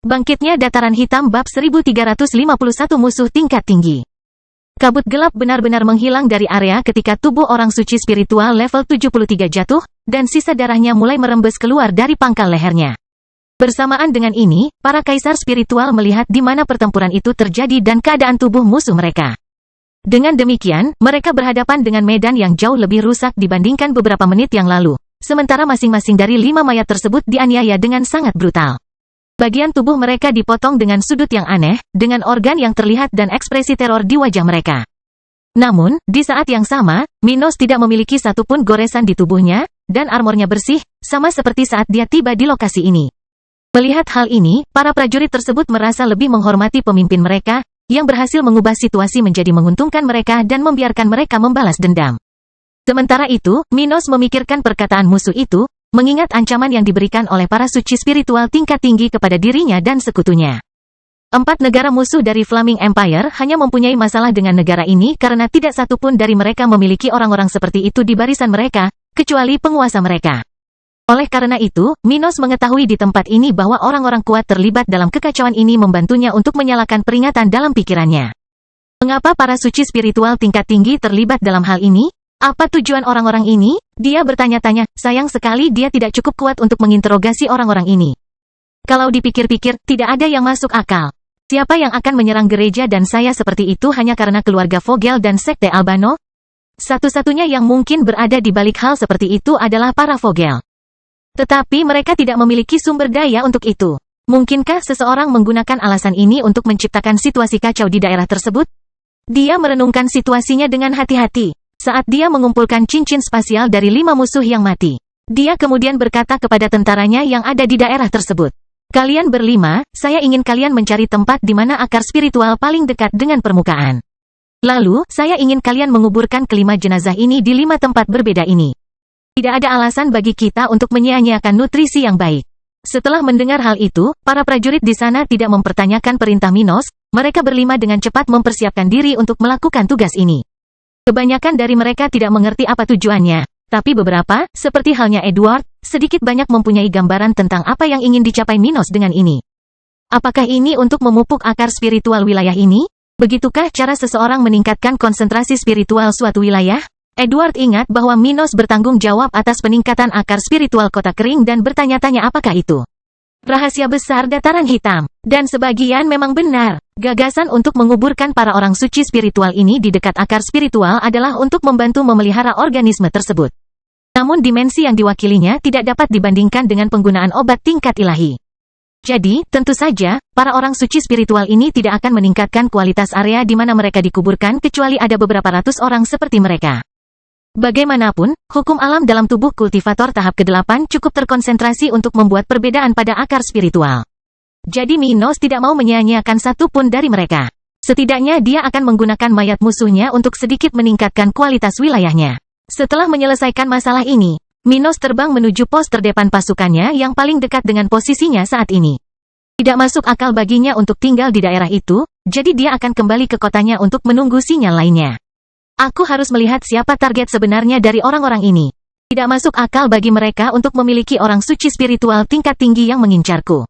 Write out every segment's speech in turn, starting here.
Bangkitnya Dataran Hitam bab 1351 musuh tingkat tinggi. Kabut gelap benar-benar menghilang dari area ketika tubuh orang suci spiritual level 73 jatuh, dan sisa darahnya mulai merembes keluar dari pangkal lehernya. Bersamaan dengan ini, para kaisar spiritual melihat di mana pertempuran itu terjadi dan keadaan tubuh musuh mereka. Dengan demikian, mereka berhadapan dengan medan yang jauh lebih rusak dibandingkan beberapa menit yang lalu. Sementara masing-masing dari 5 mayat tersebut dianiaya dengan sangat brutal. Bagian tubuh mereka dipotong dengan sudut yang aneh, dengan organ yang terlihat dan ekspresi teror di wajah mereka. Namun, di saat yang sama, Minos tidak memiliki satupun goresan di tubuhnya, dan armornya bersih, sama seperti saat dia tiba di lokasi ini. Melihat hal ini, para prajurit tersebut merasa lebih menghormati pemimpin mereka, yang berhasil mengubah situasi menjadi menguntungkan mereka dan membiarkan mereka membalas dendam. Sementara itu, Minos memikirkan perkataan musuh itu, mengingat ancaman yang diberikan oleh para suci spiritual tingkat tinggi kepada dirinya dan sekutunya. 4 negara musuh dari Flaming Empire hanya mempunyai masalah dengan negara ini karena tidak satupun dari mereka memiliki orang-orang seperti itu di barisan mereka, kecuali penguasa mereka. Oleh karena itu, Minos mengetahui di tempat ini bahwa orang-orang kuat terlibat dalam kekacauan ini membantunya untuk menyalakan peringatan dalam pikirannya. Mengapa para suci spiritual tingkat tinggi terlibat dalam hal ini? Apa tujuan orang-orang ini? Dia bertanya-tanya, sayang sekali dia tidak cukup kuat untuk menginterogasi orang-orang ini. Kalau dipikir-pikir, tidak ada yang masuk akal. Siapa yang akan menyerang gereja dan saya seperti itu hanya karena keluarga Vogel dan Sekte Albano? Satu-satunya yang mungkin berada di balik hal seperti itu adalah para Vogel. Tetapi mereka tidak memiliki sumber daya untuk itu. Mungkinkah seseorang menggunakan alasan ini untuk menciptakan situasi kacau di daerah tersebut? Dia merenungkan situasinya dengan hati-hati. Saat dia mengumpulkan cincin spasial dari 5 musuh yang mati, dia kemudian berkata kepada tentaranya yang ada di daerah tersebut, "Kalian berlima, saya ingin kalian mencari tempat di mana akar spiritual paling dekat dengan permukaan. Lalu, saya ingin kalian menguburkan kelima jenazah ini di 5 tempat berbeda ini. Tidak ada alasan bagi kita untuk menyia-nyiakan nutrisi yang baik." Setelah mendengar hal itu, para prajurit di sana tidak mempertanyakan perintah Minos, mereka berlima dengan cepat mempersiapkan diri untuk melakukan tugas ini. Kebanyakan dari mereka tidak mengerti apa tujuannya, tapi beberapa, seperti halnya Edward, sedikit banyak mempunyai gambaran tentang apa yang ingin dicapai Minos dengan ini. Apakah ini untuk memupuk akar spiritual wilayah ini? Begitukah cara seseorang meningkatkan konsentrasi spiritual suatu wilayah? Edward ingat bahwa Minos bertanggung jawab atas peningkatan akar spiritual kota kering dan bertanya-tanya apakah itu rahasia besar Dataran Hitam. Dan sebagian memang benar. Gagasan untuk menguburkan para orang suci spiritual ini di dekat akar spiritual adalah untuk membantu memelihara organisme tersebut. Namun dimensi yang diwakilinya tidak dapat dibandingkan dengan penggunaan obat tingkat ilahi. Jadi, tentu saja, para orang suci spiritual ini tidak akan meningkatkan kualitas area di mana mereka dikuburkan kecuali ada beberapa ratus orang seperti mereka. Bagaimanapun, hukum alam dalam tubuh kultivator tahap ke-8 cukup terkonsentrasi untuk membuat perbedaan pada akar spiritual. Jadi Minos tidak mau menyia-nyiakan satu pun dari mereka. Setidaknya dia akan menggunakan mayat musuhnya untuk sedikit meningkatkan kualitas wilayahnya. Setelah menyelesaikan masalah ini, Minos terbang menuju pos terdepan pasukannya yang paling dekat dengan posisinya saat ini. Tidak masuk akal baginya untuk tinggal di daerah itu, jadi dia akan kembali ke kotanya untuk menunggu sinyal lainnya. Aku harus melihat siapa target sebenarnya dari orang-orang ini. Tidak masuk akal bagi mereka untuk memiliki orang suci spiritual tingkat tinggi yang mengincarku.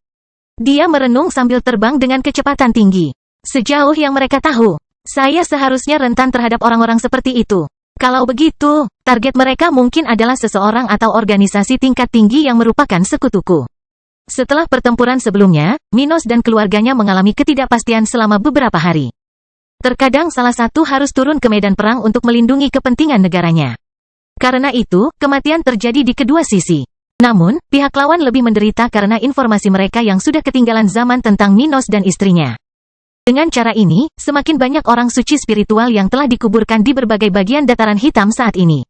Dia merenung sambil terbang dengan kecepatan tinggi. Sejauh yang mereka tahu, saya seharusnya rentan terhadap orang-orang seperti itu. Kalau begitu, target mereka mungkin adalah seseorang atau organisasi tingkat tinggi yang merupakan sekutuku. Setelah pertempuran sebelumnya, Minos dan keluarganya mengalami ketidakpastian selama beberapa hari. Terkadang salah satu harus turun ke medan perang untuk melindungi kepentingan negaranya. Karena itu, kematian terjadi di kedua sisi. Namun, pihak lawan lebih menderita karena informasi mereka yang sudah ketinggalan zaman tentang Minos dan istrinya. Dengan cara ini, semakin banyak orang suci spiritual yang telah dikuburkan di berbagai bagian Dataran Hitam saat ini.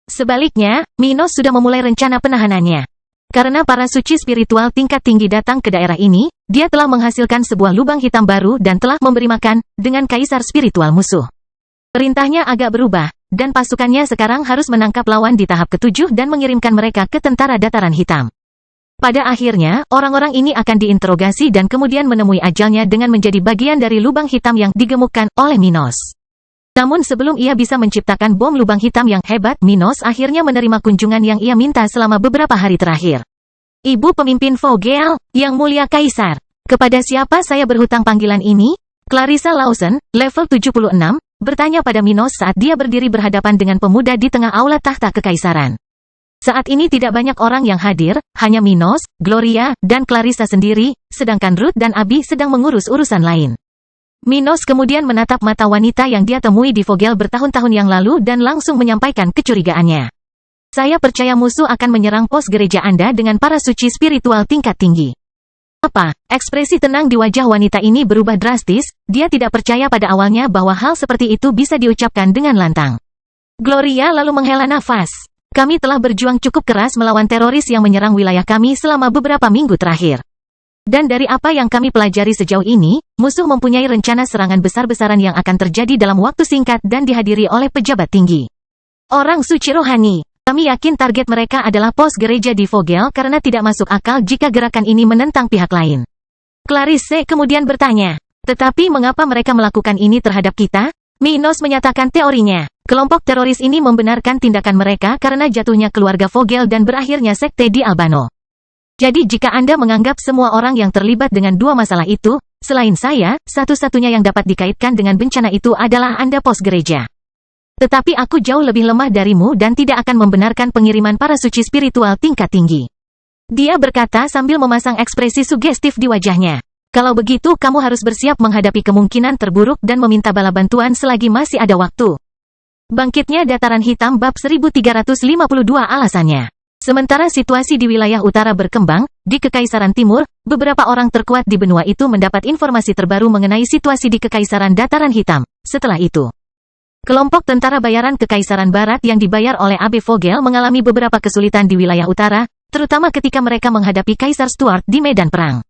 Sebaliknya, Minos sudah memulai rencana penahanannya. Karena para suci spiritual tingkat tinggi datang ke daerah ini, dia telah menghasilkan sebuah lubang hitam baru dan telah memberi makan dengan kaisar spiritual musuh. Perintahnya agak berubah, dan pasukannya sekarang harus menangkap lawan di tahap ke-7 dan mengirimkan mereka ke tentara Dataran Hitam. Pada akhirnya, orang-orang ini akan diinterogasi dan kemudian menemui ajalnya dengan menjadi bagian dari lubang hitam yang digemukkan oleh Minos. Namun sebelum ia bisa menciptakan bom lubang hitam yang hebat, Minos akhirnya menerima kunjungan yang ia minta selama beberapa hari terakhir. Ibu pemimpin Vogel, Yang Mulia Kaisar, Kepada siapa saya berhutang panggilan ini? Clarissa Lawson, level 76, bertanya pada Minos saat dia berdiri berhadapan dengan pemuda di tengah aula tahta kekaisaran. Saat ini tidak banyak orang yang hadir, hanya Minos, Gloria, dan Clarissa sendiri, sedangkan Ruth dan Abby sedang mengurus urusan lain. Minos kemudian menatap mata wanita yang dia temui di Vogel bertahun-tahun yang lalu dan langsung menyampaikan kecurigaannya. Saya percaya musuh akan menyerang pos gereja Anda dengan para suci spiritual tingkat tinggi. Apa? Ekspresi tenang di wajah wanita ini berubah drastis, dia tidak percaya pada awalnya bahwa hal seperti itu bisa diucapkan dengan lantang. Gloria lalu menghela nafas. Kami telah berjuang cukup keras melawan teroris yang menyerang wilayah kami selama beberapa minggu terakhir. Dan dari apa yang kami pelajari sejauh ini, musuh mempunyai rencana serangan besar-besaran yang akan terjadi dalam waktu singkat dan dihadiri oleh pejabat tinggi. Orang suci rohani. Kami yakin target mereka adalah pos gereja di Vogel karena tidak masuk akal jika gerakan ini menentang pihak lain. Clarisse kemudian bertanya, tetapi mengapa mereka melakukan ini terhadap kita? Minos menyatakan teorinya. Kelompok teroris ini membenarkan tindakan mereka karena jatuhnya keluarga Vogel dan berakhirnya sekte di Albano. Jadi jika Anda menganggap semua orang yang terlibat dengan dua masalah itu, selain saya, satu-satunya yang dapat dikaitkan dengan bencana itu adalah Anda pos gereja. Tetapi aku jauh lebih lemah darimu dan tidak akan membenarkan pengiriman para suci spiritual tingkat tinggi. Dia berkata sambil memasang ekspresi sugestif di wajahnya. Kalau begitu kamu harus bersiap menghadapi kemungkinan terburuk dan meminta bala bantuan selagi masih ada waktu. Bangkitnya dataran hitam bab 1352 alasannya. Sementara situasi di wilayah utara berkembang, di Kekaisaran Timur, beberapa orang terkuat di benua itu mendapat informasi terbaru mengenai situasi di Kekaisaran Dataran Hitam. Setelah itu, kelompok tentara bayaran Kekaisaran Barat yang dibayar oleh Abe Vogel mengalami beberapa kesulitan di wilayah utara, terutama ketika mereka menghadapi Kaisar Stuart di medan perang.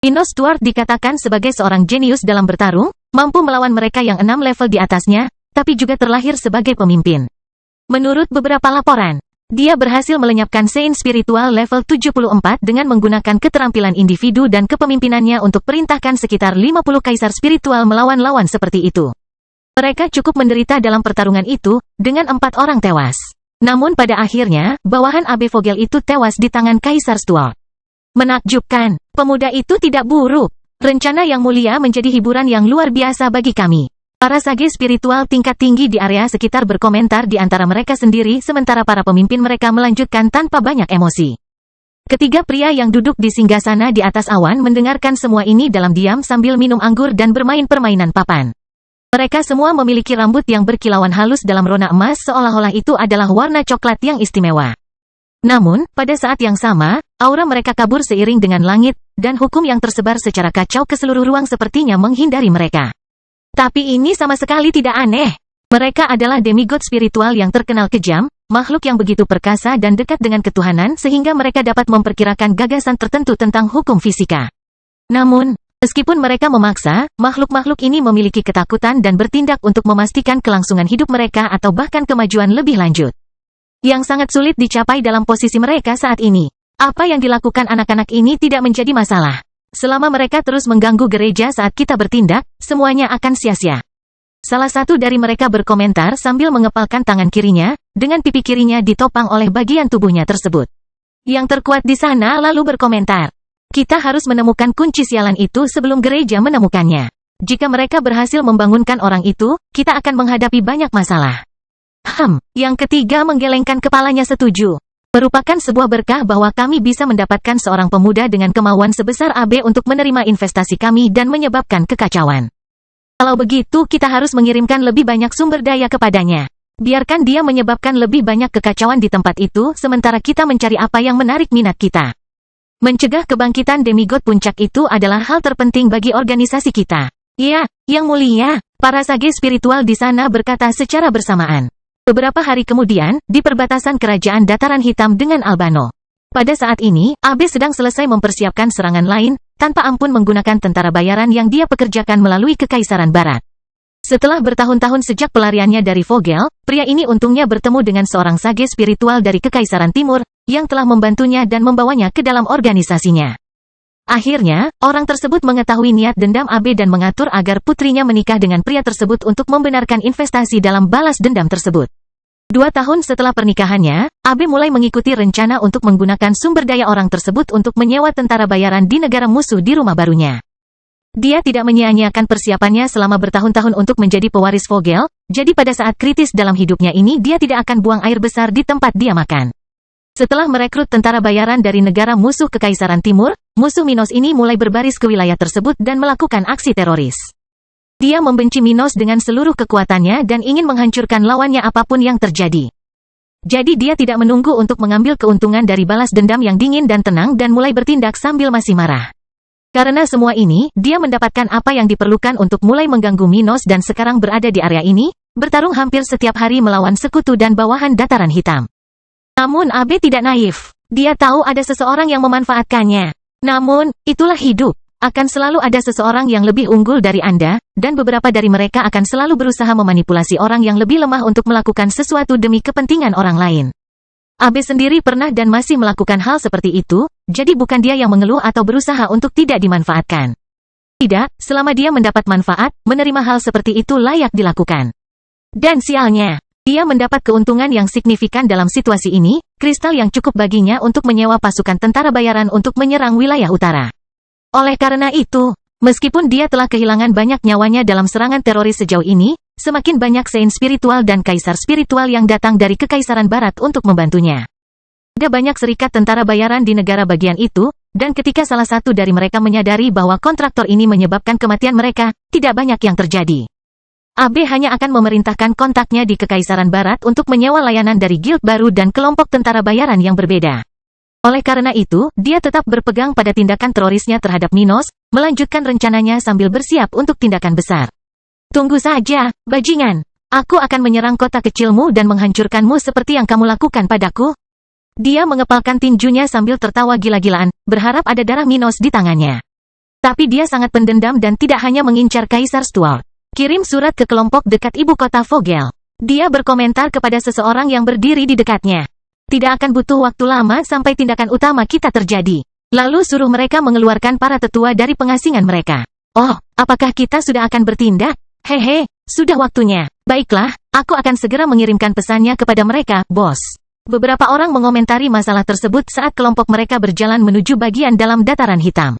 Minos Stuart dikatakan sebagai seorang jenius dalam bertarung, mampu melawan mereka yang 6 level di atasnya, tapi juga terlahir sebagai pemimpin. Menurut beberapa laporan, dia berhasil melenyapkan Saint Spiritual level 74 dengan menggunakan keterampilan individu dan kepemimpinannya untuk perintahkan sekitar 50 Kaisar Spiritual melawan lawan seperti itu. Mereka cukup menderita dalam pertarungan itu, dengan 4 orang tewas. Namun pada akhirnya, bawahan Abe Vogel itu tewas di tangan Kaisar Stuart. Menakjubkan, pemuda itu tidak buruk. Rencana yang mulia menjadi hiburan yang luar biasa bagi kami. Para sage spiritual tingkat tinggi di area sekitar berkomentar di antara mereka sendiri sementara para pemimpin mereka melanjutkan tanpa banyak emosi. Ketiga pria yang duduk di singgasana di atas awan mendengarkan semua ini dalam diam sambil minum anggur dan bermain permainan papan. Mereka semua memiliki rambut yang berkilauan halus dalam rona emas seolah-olah itu adalah warna coklat yang istimewa. Namun, pada saat yang sama, aura mereka kabur seiring dengan langit, dan hukum yang tersebar secara kacau ke seluruh ruang sepertinya menghindari mereka. Tapi ini sama sekali tidak aneh. Mereka adalah demigod spiritual yang terkenal kejam, makhluk yang begitu perkasa dan dekat dengan ketuhanan sehingga mereka dapat memperkirakan gagasan tertentu tentang hukum fisika. Namun, meskipun mereka memaksa, makhluk-makhluk ini memiliki ketakutan dan bertindak untuk memastikan kelangsungan hidup mereka atau bahkan kemajuan lebih lanjut. Yang sangat sulit dicapai dalam posisi mereka saat ini. Apa yang dilakukan anak-anak ini tidak menjadi masalah. Selama mereka terus mengganggu gereja saat kita bertindak, semuanya akan sia-sia. Salah satu dari mereka berkomentar sambil mengepalkan tangan kirinya, dengan pipi kirinya ditopang oleh bagian tubuhnya tersebut. Yang terkuat di sana lalu berkomentar, kita harus menemukan kunci sialan itu sebelum gereja menemukannya. Jika mereka berhasil membangunkan orang itu, kita akan menghadapi banyak masalah. Yang ketiga menggelengkan kepalanya setuju. Merupakan sebuah berkah bahwa kami bisa mendapatkan seorang pemuda dengan kemauan sebesar AB untuk menerima investasi kami dan menyebabkan kekacauan. Kalau begitu kita harus mengirimkan lebih banyak sumber daya kepadanya. Biarkan dia menyebabkan lebih banyak kekacauan di tempat itu sementara kita mencari apa yang menarik minat kita. Mencegah kebangkitan demigod puncak itu adalah hal terpenting bagi organisasi kita. Ya, yang mulia, para sage spiritual di sana berkata secara bersamaan. Beberapa hari kemudian, di perbatasan kerajaan Dataran Hitam dengan Albano. Pada saat ini, Abe sedang selesai mempersiapkan serangan lain, tanpa ampun menggunakan tentara bayaran yang dia pekerjakan melalui Kekaisaran Barat. Setelah bertahun-tahun sejak pelariannya dari Vogel, pria ini untungnya bertemu dengan seorang sage spiritual dari Kekaisaran Timur, yang telah membantunya dan membawanya ke dalam organisasinya. Akhirnya, orang tersebut mengetahui niat dendam Abe dan mengatur agar putrinya menikah dengan pria tersebut untuk membenarkan investasi dalam balas dendam tersebut. 2 tahun setelah pernikahannya, Abe mulai mengikuti rencana untuk menggunakan sumber daya orang tersebut untuk menyewa tentara bayaran di negara musuh di rumah barunya. Dia tidak menyia-nyiakan persiapannya selama bertahun-tahun untuk menjadi pewaris Vogel, jadi pada saat kritis dalam hidupnya ini dia tidak akan buang air besar di tempat dia makan. Setelah merekrut tentara bayaran dari negara musuh Kekaisaran Timur, musuh Minos ini mulai berbaris ke wilayah tersebut dan melakukan aksi teroris. Dia membenci Minos dengan seluruh kekuatannya dan ingin menghancurkan lawannya apapun yang terjadi. Jadi dia tidak menunggu untuk mengambil keuntungan dari balas dendam yang dingin dan tenang dan mulai bertindak sambil masih marah. Karena semua ini, dia mendapatkan apa yang diperlukan untuk mulai mengganggu Minos dan sekarang berada di area ini, bertarung hampir setiap hari melawan sekutu dan bawahan dataran hitam. Namun Abe tidak naif. Dia tahu ada seseorang yang memanfaatkannya. Namun, itulah hidup. Akan selalu ada seseorang yang lebih unggul dari Anda, dan beberapa dari mereka akan selalu berusaha memanipulasi orang yang lebih lemah untuk melakukan sesuatu demi kepentingan orang lain. Abe sendiri pernah dan masih melakukan hal seperti itu, jadi bukan dia yang mengeluh atau berusaha untuk tidak dimanfaatkan. Tidak, selama dia mendapat manfaat, menerima hal seperti itu layak dilakukan. Dan sialnya, dia mendapat keuntungan yang signifikan dalam situasi ini, kristal yang cukup baginya untuk menyewa pasukan tentara bayaran untuk menyerang wilayah utara. Oleh karena itu, meskipun dia telah kehilangan banyak nyawanya dalam serangan teroris sejauh ini, semakin banyak saint spiritual dan kaisar spiritual yang datang dari Kekaisaran Barat untuk membantunya. Ada banyak serikat tentara bayaran di negara bagian itu, dan ketika salah satu dari mereka menyadari bahwa kontraktor ini menyebabkan kematian mereka, tidak banyak yang terjadi. Abe hanya akan memerintahkan kontaknya di Kekaisaran Barat untuk menyewa layanan dari guild baru dan kelompok tentara bayaran yang berbeda. Oleh karena itu, dia tetap berpegang pada tindakan terorisnya terhadap Minos, melanjutkan rencananya sambil bersiap untuk tindakan besar. Tunggu saja, bajingan. Aku akan menyerang kota kecilmu dan menghancurkanmu seperti yang kamu lakukan padaku. Dia mengepalkan tinjunya sambil tertawa gila-gilaan, berharap ada darah Minos di tangannya. Tapi dia sangat pendendam dan tidak hanya mengincar Kaisar Stuart. Kirim surat ke kelompok dekat ibu kota Vogel. Dia berkomentar kepada seseorang yang berdiri di dekatnya. Tidak akan butuh waktu lama sampai tindakan utama kita terjadi. Lalu suruh mereka mengeluarkan para tetua dari pengasingan mereka. Oh, apakah kita sudah akan bertindak? Hehe, sudah waktunya. Baiklah, aku akan segera mengirimkan pesannya kepada mereka, bos. Beberapa orang mengomentari masalah tersebut saat kelompok mereka berjalan menuju bagian dalam dataran hitam.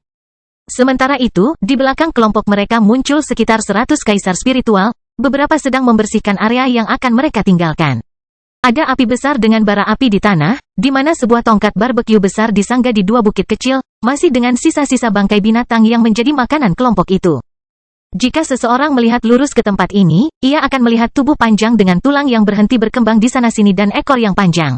Sementara itu, di belakang kelompok mereka muncul sekitar 100 kaisar spiritual, beberapa sedang membersihkan area yang akan mereka tinggalkan. Ada api besar dengan bara api di tanah, di mana sebuah tongkat barbeque besar disanggah di dua bukit kecil, masih dengan sisa-sisa bangkai binatang yang menjadi makanan kelompok itu. Jika seseorang melihat lurus ke tempat ini, ia akan melihat tubuh panjang dengan tulang yang berhenti berkembang di sana-sini dan ekor yang panjang.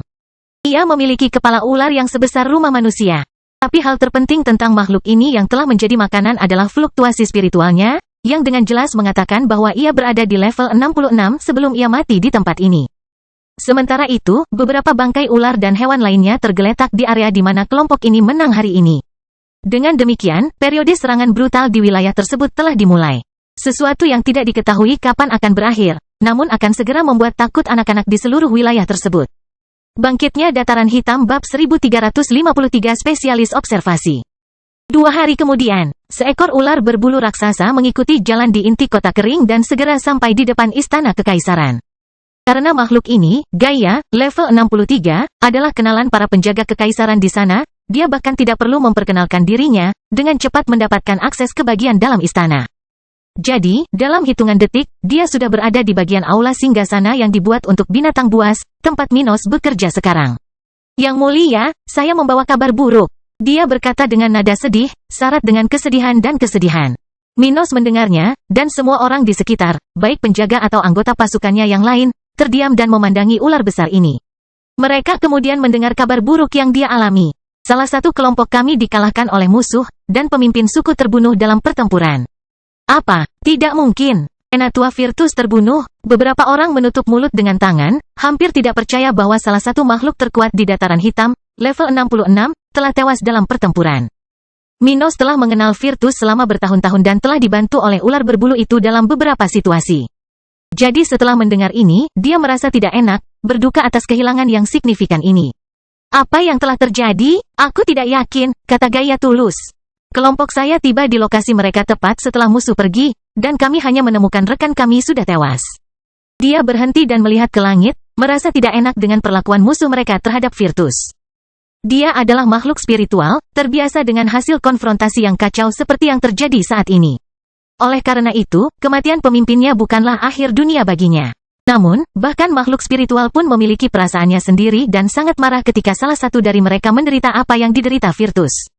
Ia memiliki kepala ular yang sebesar rumah manusia. Tapi hal terpenting tentang makhluk ini yang telah menjadi makanan adalah fluktuasi spiritualnya, yang dengan jelas mengatakan bahwa ia berada di level 66 sebelum ia mati di tempat ini. Sementara itu, beberapa bangkai ular dan hewan lainnya tergeletak di area di mana kelompok ini menang hari ini. Dengan demikian, periode serangan brutal di wilayah tersebut telah dimulai. Sesuatu yang tidak diketahui kapan akan berakhir, namun akan segera membuat takut anak-anak di seluruh wilayah tersebut. Bangkitnya Dataran Hitam bab 1353 spesialis observasi. 2 hari kemudian, seekor ular berbulu raksasa mengikuti jalan di inti kota kering dan segera sampai di depan istana kekaisaran. Karena makhluk ini, Gaia, level 63, adalah kenalan para penjaga kekaisaran di sana, dia bahkan tidak perlu memperkenalkan dirinya, dengan cepat mendapatkan akses ke bagian dalam istana. Jadi, dalam hitungan detik, dia sudah berada di bagian aula singgasana yang dibuat untuk binatang buas, tempat Minos bekerja sekarang. Yang mulia, saya membawa kabar buruk. Dia berkata dengan nada sedih, syarat dengan kesedihan dan kesedihan. Minos mendengarnya, dan semua orang di sekitar, baik penjaga atau anggota pasukannya yang lain, terdiam dan memandangi ular besar ini. Mereka kemudian mendengar kabar buruk yang dia alami. Salah satu kelompok kami dikalahkan oleh musuh, dan pemimpin suku terbunuh dalam pertempuran. Apa? Tidak mungkin. Penatua Virtus terbunuh. Beberapa orang menutup mulut dengan tangan, hampir tidak percaya bahwa salah satu makhluk terkuat di Dataran Hitam, level 66, telah tewas dalam pertempuran. Minos telah mengenal Virtus selama bertahun-tahun dan telah dibantu oleh ular berbulu itu dalam beberapa situasi. Jadi setelah mendengar ini, dia merasa tidak enak, berduka atas kehilangan yang signifikan ini. Apa yang telah terjadi? Aku tidak yakin, kata Gaia tulus. Kelompok saya tiba di lokasi mereka tepat setelah musuh pergi, dan kami hanya menemukan rekan kami sudah tewas. Dia berhenti dan melihat ke langit, merasa tidak enak dengan perlakuan musuh mereka terhadap Virtus. Dia adalah makhluk spiritual, terbiasa dengan hasil konfrontasi yang kacau seperti yang terjadi saat ini. Oleh karena itu, kematian pemimpinnya bukanlah akhir dunia baginya. Namun, bahkan makhluk spiritual pun memiliki perasaannya sendiri dan sangat marah ketika salah satu dari mereka menderita apa yang diderita Virtus.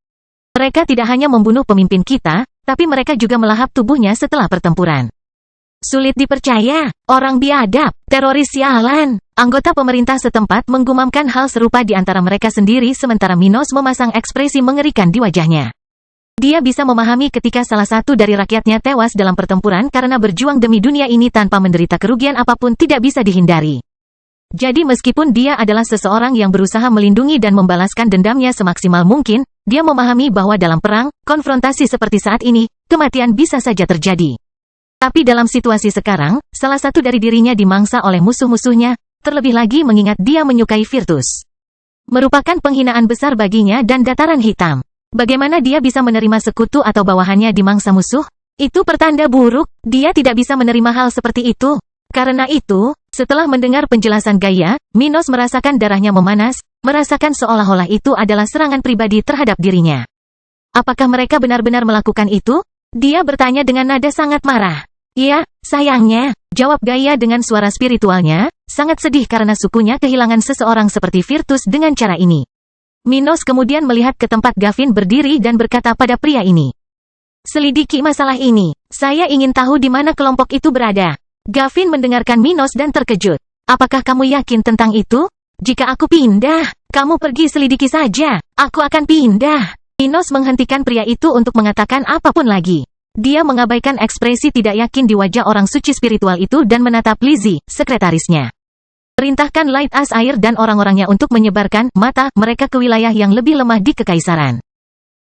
Mereka tidak hanya membunuh pemimpin kita, tapi mereka juga melahap tubuhnya setelah pertempuran. Sulit dipercaya, orang biadab, teroris sialan. Anggota pemerintah setempat menggumamkan hal serupa di antara mereka sendiri sementara Minos memasang ekspresi mengerikan di wajahnya. Dia bisa memahami ketika salah satu dari rakyatnya tewas dalam pertempuran karena berjuang demi dunia ini tanpa menderita kerugian apapun tidak bisa dihindari. Jadi meskipun dia adalah seseorang yang berusaha melindungi dan membalaskan dendamnya semaksimal mungkin, dia memahami bahwa dalam perang, konfrontasi seperti saat ini, kematian bisa saja terjadi. Tapi dalam situasi sekarang, salah satu dari dirinya dimangsa oleh musuh-musuhnya, terlebih lagi mengingat dia menyukai Virtus. Merupakan penghinaan besar baginya dan dataran hitam. Bagaimana dia bisa menerima sekutu atau bawahannya dimangsa musuh? Itu pertanda buruk, dia tidak bisa menerima hal seperti itu. Karena itu, setelah mendengar penjelasan Gaia, Minos merasakan darahnya memanas, merasakan seolah-olah itu adalah serangan pribadi terhadap dirinya. Apakah mereka benar-benar melakukan itu? Dia bertanya dengan nada sangat marah. Iya, sayangnya, jawab Gaia dengan suara spiritualnya, sangat sedih karena sukunya kehilangan seseorang seperti Virtus dengan cara ini. Minos kemudian melihat ke tempat Gavin berdiri dan berkata pada pria ini. Selidiki masalah ini, saya ingin tahu di mana kelompok itu berada. Gavin mendengarkan Minos dan terkejut. Apakah kamu yakin tentang itu? Jika aku pindah, kamu pergi selidiki saja, aku akan pindah. Minos menghentikan pria itu untuk mengatakan apapun lagi. Dia mengabaikan ekspresi tidak yakin di wajah orang suci spiritual itu dan menatap Lizzie, sekretarisnya. Perintahkan Light as Air dan orang-orangnya untuk menyebarkan mata mereka ke wilayah yang lebih lemah di Kekaisaran.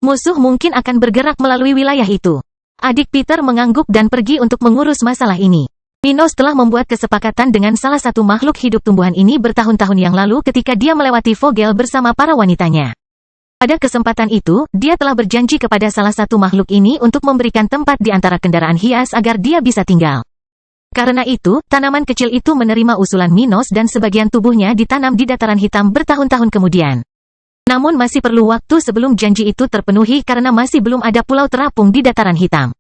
Musuh mungkin akan bergerak melalui wilayah itu. Adik Peter mengangguk dan pergi untuk mengurus masalah ini. Minos telah membuat kesepakatan dengan salah satu makhluk hidup tumbuhan ini bertahun-tahun yang lalu ketika dia melewati Vogel bersama para wanitanya. Pada kesempatan itu, dia telah berjanji kepada salah satu makhluk ini untuk memberikan tempat di antara kendaraan hias agar dia bisa tinggal. Karena itu, tanaman kecil itu menerima usulan Minos dan sebagian tubuhnya ditanam di dataran hitam bertahun-tahun kemudian. Namun masih perlu waktu sebelum janji itu terpenuhi karena masih belum ada pulau terapung di dataran hitam.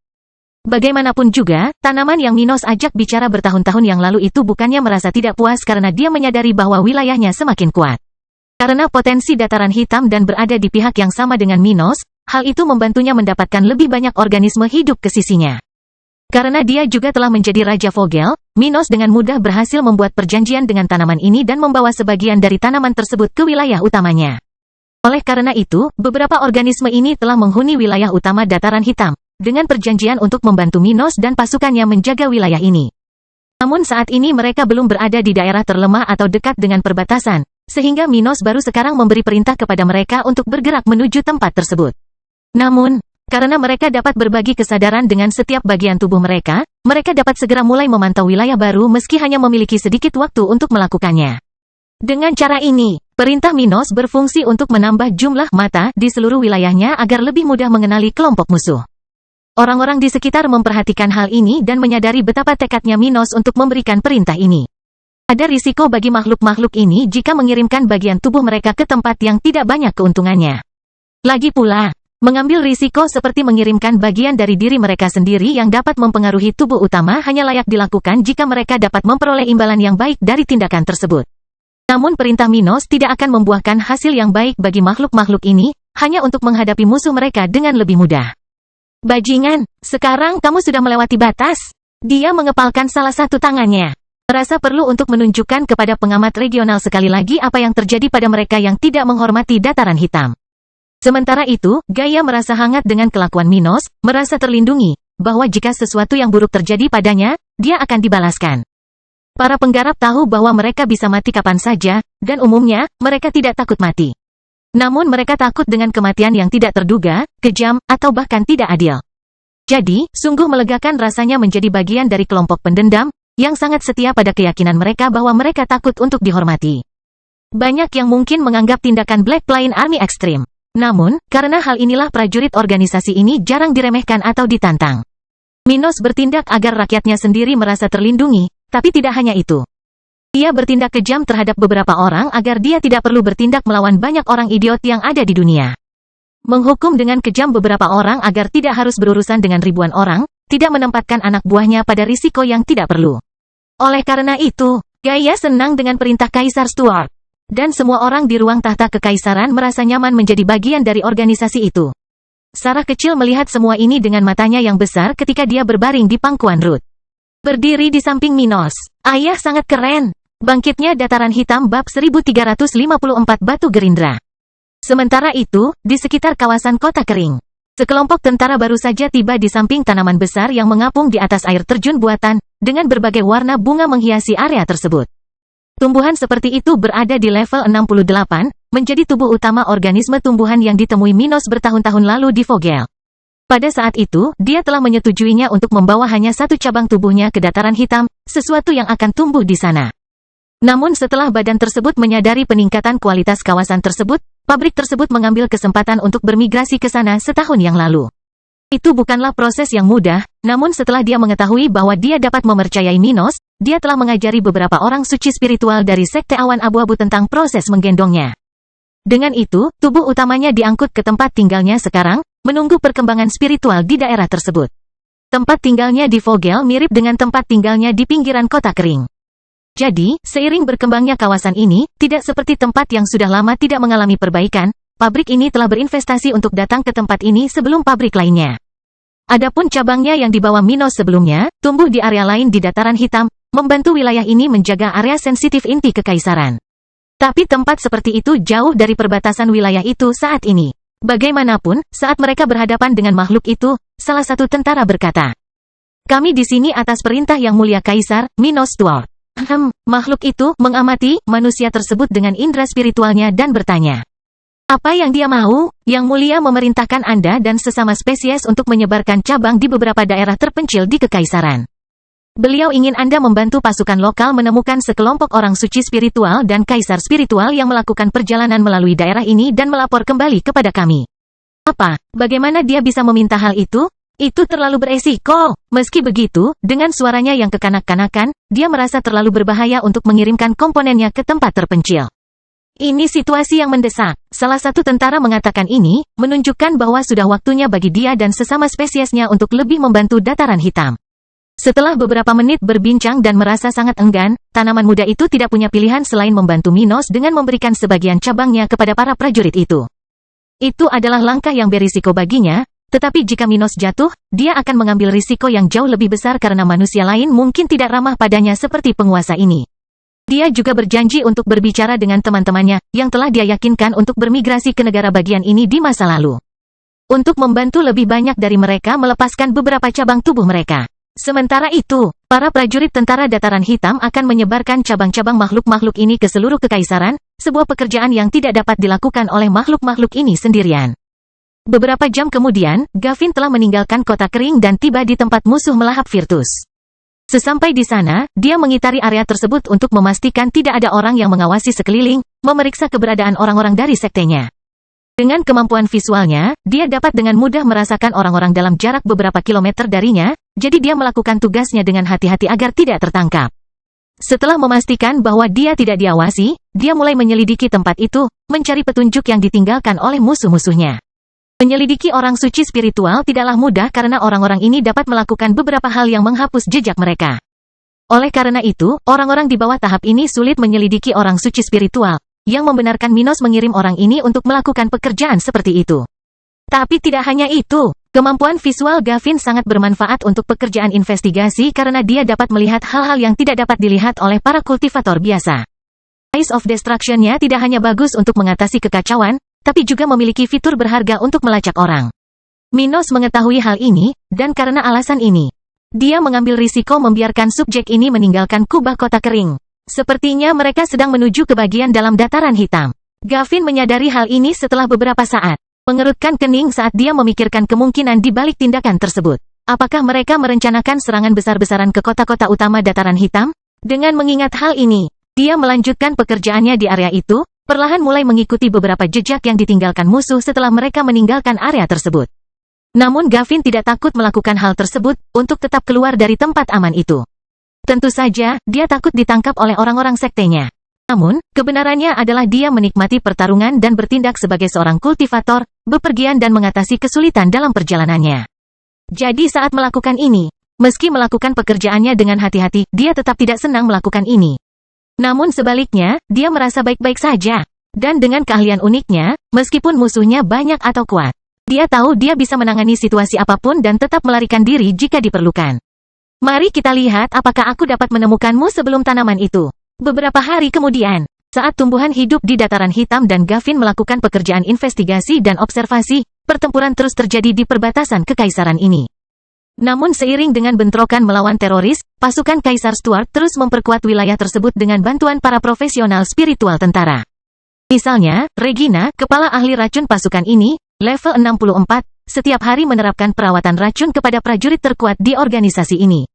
Bagaimanapun juga, tanaman yang Minos ajak bicara bertahun-tahun yang lalu itu bukannya merasa tidak puas karena dia menyadari bahwa wilayahnya semakin kuat. Karena potensi dataran hitam dan berada di pihak yang sama dengan Minos, hal itu membantunya mendapatkan lebih banyak organisme hidup ke sisinya. Karena dia juga telah menjadi Raja Vogel, Minos dengan mudah berhasil membuat perjanjian dengan tanaman ini dan membawa sebagian dari tanaman tersebut ke wilayah utamanya. Oleh karena itu, beberapa organisme ini telah menghuni wilayah utama dataran hitam, dengan perjanjian untuk membantu Minos dan pasukannya menjaga wilayah ini. Namun saat ini mereka belum berada di daerah terlemah atau dekat dengan perbatasan, sehingga Minos baru sekarang memberi perintah kepada mereka untuk bergerak menuju tempat tersebut. Namun, karena mereka dapat berbagi kesadaran dengan setiap bagian tubuh mereka, mereka dapat segera mulai memantau wilayah baru meski hanya memiliki sedikit waktu untuk melakukannya. Dengan cara ini, perintah Minos berfungsi untuk menambah jumlah mata di seluruh wilayahnya agar lebih mudah mengenali kelompok musuh. Orang-orang di sekitar memperhatikan hal ini dan menyadari betapa tekadnya Minos untuk memberikan perintah ini. Ada risiko bagi makhluk-makhluk ini jika mengirimkan bagian tubuh mereka ke tempat yang tidak banyak keuntungannya. Lagi pula, mengambil risiko seperti mengirimkan bagian dari diri mereka sendiri yang dapat mempengaruhi tubuh utama hanya layak dilakukan jika mereka dapat memperoleh imbalan yang baik dari tindakan tersebut. Namun perintah Minos tidak akan membuahkan hasil yang baik bagi makhluk-makhluk ini, hanya untuk menghadapi musuh mereka dengan lebih mudah. Bajingan, sekarang kamu sudah melewati batas. Dia mengepalkan salah satu tangannya. Merasa perlu untuk menunjukkan kepada pengamat regional sekali lagi apa yang terjadi pada mereka yang tidak menghormati dataran hitam. Sementara itu, Gaia merasa hangat dengan kelakuan Minos, merasa terlindungi, bahwa jika sesuatu yang buruk terjadi padanya, dia akan dibalaskan. Para penggarap tahu bahwa mereka bisa mati kapan saja, dan umumnya, mereka tidak takut mati. Namun mereka takut dengan kematian yang tidak terduga, kejam, atau bahkan tidak adil. Jadi, sungguh melegakan rasanya menjadi bagian dari kelompok pendendam, yang sangat setia pada keyakinan mereka bahwa mereka takut untuk dihormati. Banyak yang mungkin menganggap tindakan Black Plain Army ekstrim. Namun, karena hal inilah prajurit organisasi ini jarang diremehkan atau ditantang. Minos bertindak agar rakyatnya sendiri merasa terlindungi, tapi tidak hanya itu. Dia bertindak kejam terhadap beberapa orang agar dia tidak perlu bertindak melawan banyak orang idiot yang ada di dunia. Menghukum dengan kejam beberapa orang agar tidak harus berurusan dengan ribuan orang, tidak menempatkan anak buahnya pada risiko yang tidak perlu. Oleh karena itu, Gaia senang dengan perintah Kaisar Stuart. Dan semua orang di ruang tahta kekaisaran merasa nyaman menjadi bagian dari organisasi itu. Sarah kecil melihat semua ini dengan matanya yang besar ketika dia berbaring di pangkuan Ruth. Berdiri di samping Minos. Ayah sangat keren. Bangkitnya Dataran Hitam bab 1354 Batu Gerindra. Sementara itu, di sekitar kawasan kota kering, sekelompok tentara baru saja tiba di samping tanaman besar yang mengapung di atas air terjun buatan, dengan berbagai warna bunga menghiasi area tersebut. Tumbuhan seperti itu berada di level 68, menjadi tubuh utama organisme tumbuhan yang ditemui Minos bertahun-tahun lalu di Vogel. Pada saat itu, dia telah menyetujuinya untuk membawa hanya satu cabang tubuhnya ke Dataran Hitam, sesuatu yang akan tumbuh di sana. Namun setelah badan tersebut menyadari peningkatan kualitas kawasan tersebut, pabrik tersebut mengambil kesempatan untuk bermigrasi ke sana setahun yang lalu. Itu bukanlah proses yang mudah, namun setelah dia mengetahui bahwa dia dapat mempercayai Minos, dia telah mengajari beberapa orang suci spiritual dari Sekte Awan Abu-Abu tentang proses menggendongnya. Dengan itu, tubuh utamanya diangkut ke tempat tinggalnya sekarang, menunggu perkembangan spiritual di daerah tersebut. Tempat tinggalnya di Vogel mirip dengan tempat tinggalnya di pinggiran kota kering. Jadi, seiring berkembangnya kawasan ini, tidak seperti tempat yang sudah lama tidak mengalami perbaikan, pabrik ini telah berinvestasi untuk datang ke tempat ini sebelum pabrik lainnya. Adapun cabangnya yang dibawa Minos sebelumnya, tumbuh di area lain di Dataran Hitam, membantu wilayah ini menjaga area sensitif inti kekaisaran. Tapi tempat seperti itu jauh dari perbatasan wilayah itu saat ini. Bagaimanapun, saat mereka berhadapan dengan makhluk itu, salah satu tentara berkata, "Kami di sini atas perintah Yang Mulia Kaisar, Minos Stuart." Makhluk itu mengamati manusia tersebut dengan indera spiritualnya dan bertanya, "Apa yang dia mau? Yang Mulia memerintahkan Anda dan sesama spesies untuk menyebarkan cabang di beberapa daerah terpencil di kekaisaran. Beliau ingin Anda membantu pasukan lokal menemukan sekelompok orang suci spiritual dan kaisar spiritual yang melakukan perjalanan melalui daerah ini dan melapor kembali kepada kami." Apa? Bagaimana dia bisa meminta hal itu? Itu terlalu beresiko. Meski begitu, dengan suaranya yang kekanak-kanakan, dia merasa terlalu berbahaya untuk mengirimkan komponennya ke tempat terpencil. Ini situasi yang mendesak. Salah satu tentara mengatakan ini, menunjukkan bahwa sudah waktunya bagi dia dan sesama spesiesnya untuk lebih membantu Dataran Hitam. Setelah beberapa menit berbincang dan merasa sangat enggan, tanaman muda itu tidak punya pilihan selain membantu Minos dengan memberikan sebagian cabangnya kepada para prajurit itu. Itu adalah langkah yang berisiko baginya, tetapi jika Minos jatuh, dia akan mengambil risiko yang jauh lebih besar karena manusia lain mungkin tidak ramah padanya seperti penguasa ini. Dia juga berjanji untuk berbicara dengan teman-temannya, yang telah dia yakinkan untuk bermigrasi ke negara bagian ini di masa lalu. Untuk membantu lebih banyak dari mereka melepaskan beberapa cabang tubuh mereka. Sementara itu, para prajurit tentara Dataran Hitam akan menyebarkan cabang-cabang makhluk-makhluk ini ke seluruh kekaisaran, sebuah pekerjaan yang tidak dapat dilakukan oleh makhluk-makhluk ini sendirian. Beberapa jam kemudian, Gavin telah meninggalkan kota kering dan tiba di tempat musuh melahap Virtus. Sesampai di sana, dia mengitari area tersebut untuk memastikan tidak ada orang yang mengawasi sekeliling, memeriksa keberadaan orang-orang dari sektenya. Dengan kemampuan visualnya, dia dapat dengan mudah merasakan orang-orang dalam jarak beberapa kilometer darinya, jadi dia melakukan tugasnya dengan hati-hati agar tidak tertangkap. Setelah memastikan bahwa dia tidak diawasi, dia mulai menyelidiki tempat itu, mencari petunjuk yang ditinggalkan oleh musuh-musuhnya. Menyelidiki orang suci spiritual tidaklah mudah karena orang-orang ini dapat melakukan beberapa hal yang menghapus jejak mereka. Oleh karena itu, orang-orang di bawah tahap ini sulit menyelidiki orang suci spiritual, yang membenarkan Minos mengirim orang ini untuk melakukan pekerjaan seperti itu. Tapi tidak hanya itu, kemampuan visual Gavin sangat bermanfaat untuk pekerjaan investigasi karena dia dapat melihat hal-hal yang tidak dapat dilihat oleh para kultivator biasa. Eyes of Destruction-nya tidak hanya bagus untuk mengatasi kekacauan, tapi juga memiliki fitur berharga untuk melacak orang. Minos mengetahui hal ini, dan karena alasan ini, dia mengambil risiko membiarkan subjek ini meninggalkan kubah kota kering. Sepertinya mereka sedang menuju ke bagian dalam Dataran Hitam. Gavin menyadari hal ini setelah beberapa saat. Mengerutkan kening saat dia memikirkan kemungkinan di balik tindakan tersebut. Apakah mereka merencanakan serangan besar-besaran ke kota-kota utama Dataran Hitam? Dengan mengingat hal ini, dia melanjutkan pekerjaannya di area itu, perlahan mulai mengikuti beberapa jejak yang ditinggalkan musuh setelah mereka meninggalkan area tersebut. Namun Gavin tidak takut melakukan hal tersebut, untuk tetap keluar dari tempat aman itu. Tentu saja, dia takut ditangkap oleh orang-orang sektenya. Namun, kebenarannya adalah dia menikmati pertarungan dan bertindak sebagai seorang kultivator, bepergian dan mengatasi kesulitan dalam perjalanannya. Jadi saat melakukan ini, meski melakukan pekerjaannya dengan hati-hati, dia tetap tidak senang melakukan ini. Namun sebaliknya, dia merasa baik-baik saja. Dan dengan keahlian uniknya, meskipun musuhnya banyak atau kuat, dia tahu dia bisa menangani situasi apapun dan tetap melarikan diri jika diperlukan. Mari kita lihat apakah aku dapat menemukanmu sebelum tanaman itu. Beberapa hari kemudian, saat tumbuhan hidup di dataran hitam dan Gavin melakukan pekerjaan investigasi dan observasi, pertempuran terus terjadi di perbatasan kekaisaran ini. Namun seiring dengan bentrokan melawan teroris, pasukan Kaisar Stuart terus memperkuat wilayah tersebut dengan bantuan para profesional spiritual tentara. Misalnya, Regina, kepala ahli racun pasukan ini, level 64, setiap hari menerapkan perawatan racun kepada prajurit terkuat di organisasi ini.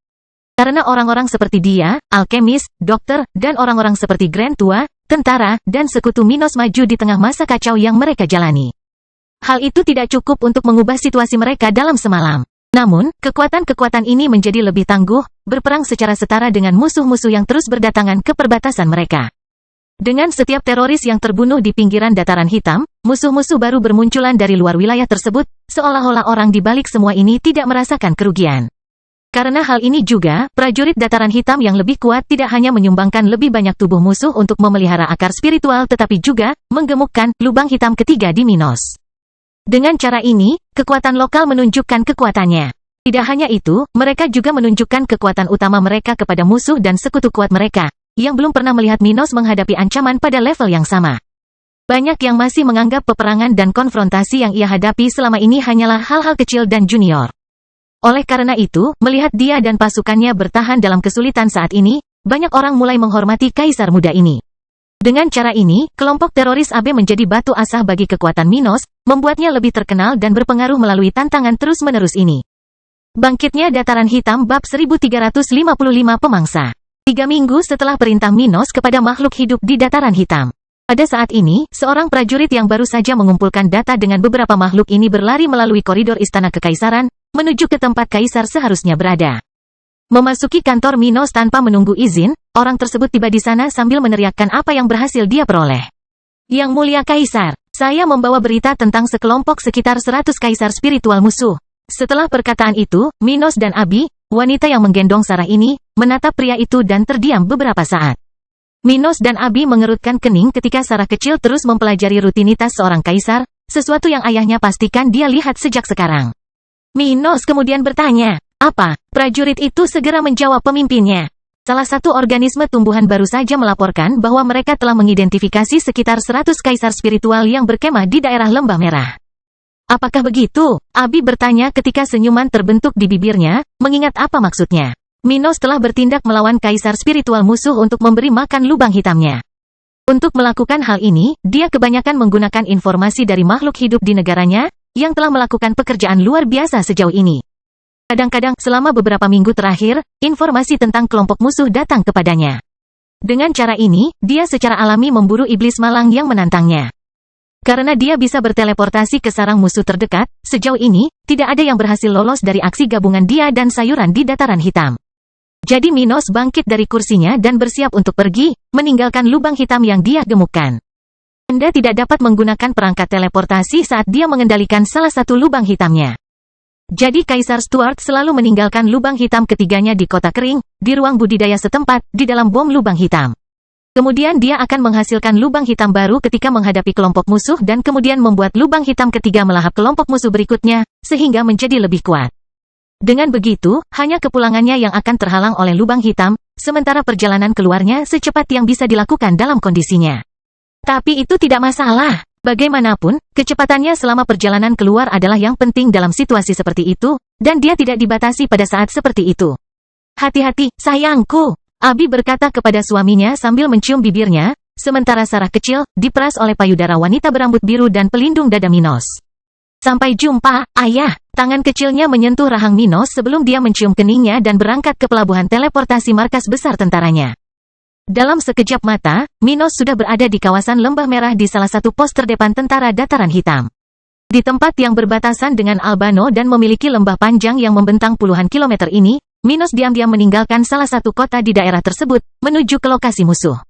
Karena orang-orang seperti dia, alkemis, dokter, dan orang-orang seperti Grand Tua, tentara, dan sekutu Minos maju di tengah masa kacau yang mereka jalani. Hal itu tidak cukup untuk mengubah situasi mereka dalam semalam. Namun, kekuatan-kekuatan ini menjadi lebih tangguh, berperang secara setara dengan musuh-musuh yang terus berdatangan ke perbatasan mereka. Dengan setiap teroris yang terbunuh di pinggiran dataran hitam, musuh-musuh baru bermunculan dari luar wilayah tersebut, seolah-olah orang di balik semua ini tidak merasakan kerugian. Karena hal ini juga, prajurit dataran hitam yang lebih kuat tidak hanya menyumbangkan lebih banyak tubuh musuh untuk memelihara akar spiritual tetapi juga, menggemukkan, lubang hitam ketiga di Minos. Dengan cara ini, kekuatan lokal menunjukkan kekuatannya. Tidak hanya itu, mereka juga menunjukkan kekuatan utama mereka kepada musuh dan sekutu kuat mereka, yang belum pernah melihat Minos menghadapi ancaman pada level yang sama. Banyak yang masih menganggap peperangan dan konfrontasi yang ia hadapi selama ini hanyalah hal-hal kecil dan junior. Oleh karena itu, melihat dia dan pasukannya bertahan dalam kesulitan saat ini, banyak orang mulai menghormati kaisar muda ini. Dengan cara ini, kelompok teroris AB menjadi batu asah bagi kekuatan Minos, membuatnya lebih terkenal dan berpengaruh melalui tantangan terus-menerus ini. Bangkitnya Dataran Hitam bab 1355 Pemangsa. 3 minggu setelah perintah Minos kepada makhluk hidup di Dataran Hitam. Pada saat ini, seorang prajurit yang baru saja mengumpulkan data dengan beberapa makhluk ini berlari melalui koridor istana kekaisaran, menuju ke tempat kaisar seharusnya berada. Memasuki kantor Minos tanpa menunggu izin, orang tersebut tiba di sana sambil meneriakkan apa yang berhasil dia peroleh. Yang mulia kaisar, saya membawa berita tentang sekelompok sekitar 100 kaisar spiritual musuh. Setelah perkataan itu, Minos dan Abi, wanita yang menggendong Sarah ini, menatap pria itu dan terdiam beberapa saat. Minos dan Abi mengerutkan kening ketika Sarah kecil terus mempelajari rutinitas seorang kaisar, sesuatu yang ayahnya pastikan dia lihat sejak sekarang. Minos kemudian bertanya, apa? Prajurit itu segera menjawab pemimpinnya. Salah satu organisme tumbuhan baru saja melaporkan bahwa mereka telah mengidentifikasi sekitar 100 kaisar spiritual yang berkemah di daerah Lembah Merah. Apakah begitu? Abi bertanya ketika senyuman terbentuk di bibirnya, mengingat apa maksudnya. Minos telah bertindak melawan kaisar spiritual musuh untuk memberi makan lubang hitamnya. Untuk melakukan hal ini, dia kebanyakan menggunakan informasi dari makhluk hidup di negaranya, yang telah melakukan pekerjaan luar biasa sejauh ini. Kadang-kadang, selama beberapa minggu terakhir, informasi tentang kelompok musuh datang kepadanya. Dengan cara ini, dia secara alami memburu iblis malang yang menantangnya. Karena dia bisa berteleportasi ke sarang musuh terdekat, sejauh ini, tidak ada yang berhasil lolos dari aksi gabungan dia dan sayuran di Dataran Hitam. Jadi Minos bangkit dari kursinya dan bersiap untuk pergi, meninggalkan lubang hitam yang dia gemukkan. Anda tidak dapat menggunakan perangkat teleportasi saat dia mengendalikan salah satu lubang hitamnya. Jadi Kaisar Stuart selalu meninggalkan lubang hitam ketiganya di kota kering, di ruang budidaya setempat, di dalam bom lubang hitam. Kemudian dia akan menghasilkan lubang hitam baru ketika menghadapi kelompok musuh dan kemudian membuat lubang hitam ketiga melahap kelompok musuh berikutnya, sehingga menjadi lebih kuat. Dengan begitu, hanya kepulangannya yang akan terhalang oleh lubang hitam, sementara perjalanan keluarnya secepat yang bisa dilakukan dalam kondisinya. Tapi itu tidak masalah. Bagaimanapun, kecepatannya selama perjalanan keluar adalah yang penting dalam situasi seperti itu, dan dia tidak dibatasi pada saat seperti itu. Hati-hati, sayangku. Abi berkata kepada suaminya sambil mencium bibirnya, sementara Sarah kecil, diperas oleh payudara wanita berambut biru dan pelindung dada Minos. Sampai jumpa, ayah. Tangan kecilnya menyentuh rahang Minos sebelum dia mencium keningnya dan berangkat ke pelabuhan teleportasi markas besar tentaranya. Dalam sekejap mata, Minos sudah berada di kawasan Lembah Merah di salah satu pos terdepan tentara Dataran Hitam. Di tempat yang berbatasan dengan Albano dan memiliki lembah panjang yang membentang puluhan kilometer ini, Minos diam-diam meninggalkan salah satu kota di daerah tersebut, menuju ke lokasi musuh.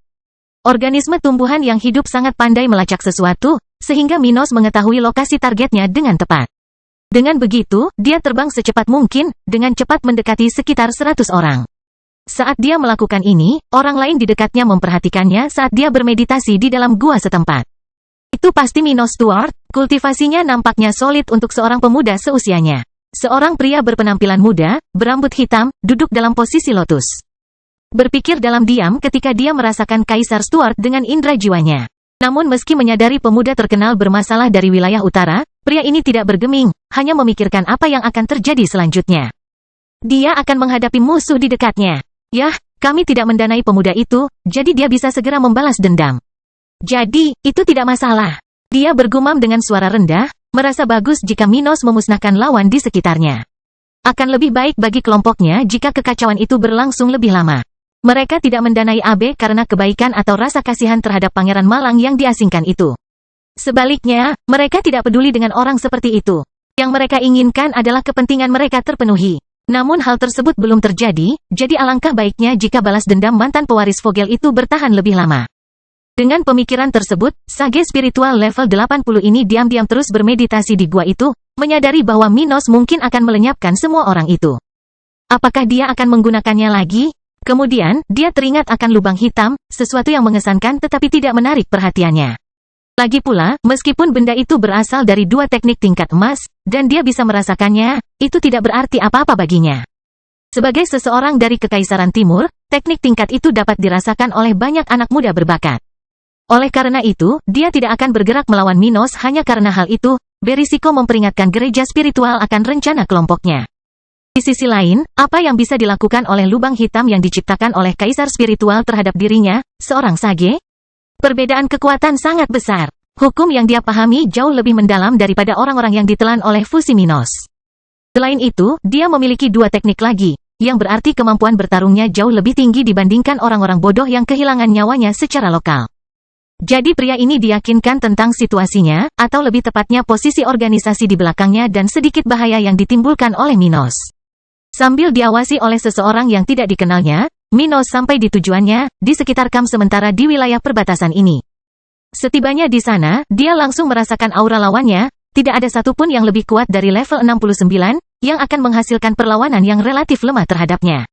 Organisme tumbuhan yang hidup sangat pandai melacak sesuatu, sehingga Minos mengetahui lokasi targetnya dengan tepat. Dengan begitu, dia terbang secepat mungkin, dengan cepat mendekati sekitar 100 orang. Saat dia melakukan ini, orang lain di dekatnya memperhatikannya saat dia bermeditasi di dalam gua setempat. Itu pasti Minos Stuart, kultivasinya nampaknya solid untuk seorang pemuda seusianya. Seorang pria berpenampilan muda, berambut hitam, duduk dalam posisi lotus. Berpikir dalam diam ketika dia merasakan Kaisar Stuart dengan indera jiwanya. Namun meski menyadari pemuda terkenal bermasalah dari wilayah utara, pria ini tidak bergeming, hanya memikirkan apa yang akan terjadi selanjutnya. Dia akan menghadapi musuh di dekatnya. Yah, kami tidak mendanai pemuda itu, jadi dia bisa segera membalas dendam. Jadi, itu tidak masalah. Dia bergumam dengan suara rendah, merasa bagus jika Minos memusnahkan lawan di sekitarnya. Akan lebih baik bagi kelompoknya jika kekacauan itu berlangsung lebih lama. Mereka tidak mendanai Abe karena kebaikan atau rasa kasihan terhadap Pangeran Malang yang diasingkan itu. Sebaliknya, mereka tidak peduli dengan orang seperti itu. Yang mereka inginkan adalah kepentingan mereka terpenuhi. Namun hal tersebut belum terjadi, jadi alangkah baiknya jika balas dendam mantan pewaris Vogel itu bertahan lebih lama. Dengan pemikiran tersebut, sage spiritual level 80 ini diam-diam terus bermeditasi di gua itu, menyadari bahwa Minos mungkin akan melenyapkan semua orang itu. Apakah dia akan menggunakannya lagi? Kemudian, dia teringat akan lubang hitam, sesuatu yang mengesankan tetapi tidak menarik perhatiannya. Lagi pula, meskipun benda itu berasal dari dua teknik tingkat emas, dan dia bisa merasakannya, itu tidak berarti apa-apa baginya. Sebagai seseorang dari Kekaisaran Timur, teknik tingkat itu dapat dirasakan oleh banyak anak muda berbakat. Oleh karena itu, dia tidak akan bergerak melawan Minos hanya karena hal itu, berisiko memperingatkan gereja spiritual akan rencana kelompoknya. Di sisi lain, apa yang bisa dilakukan oleh lubang hitam yang diciptakan oleh Kaisar Spiritual terhadap dirinya, seorang sage? Perbedaan kekuatan sangat besar. Hukum yang dia pahami jauh lebih mendalam daripada orang-orang yang ditelan oleh fusi Minos. Selain itu, dia memiliki dua teknik lagi, yang berarti kemampuan bertarungnya jauh lebih tinggi dibandingkan orang-orang bodoh yang kehilangan nyawanya secara lokal. Jadi pria ini diyakinkan tentang situasinya, atau lebih tepatnya posisi organisasi di belakangnya dan sedikit bahaya yang ditimbulkan oleh Minos. Sambil diawasi oleh seseorang yang tidak dikenalnya, Minos sampai di tujuannya, di sekitar kamp sementara di wilayah perbatasan ini. Setibanya di sana, dia langsung merasakan aura lawannya, tidak ada satupun yang lebih kuat dari level 69, yang akan menghasilkan perlawanan yang relatif lemah terhadapnya.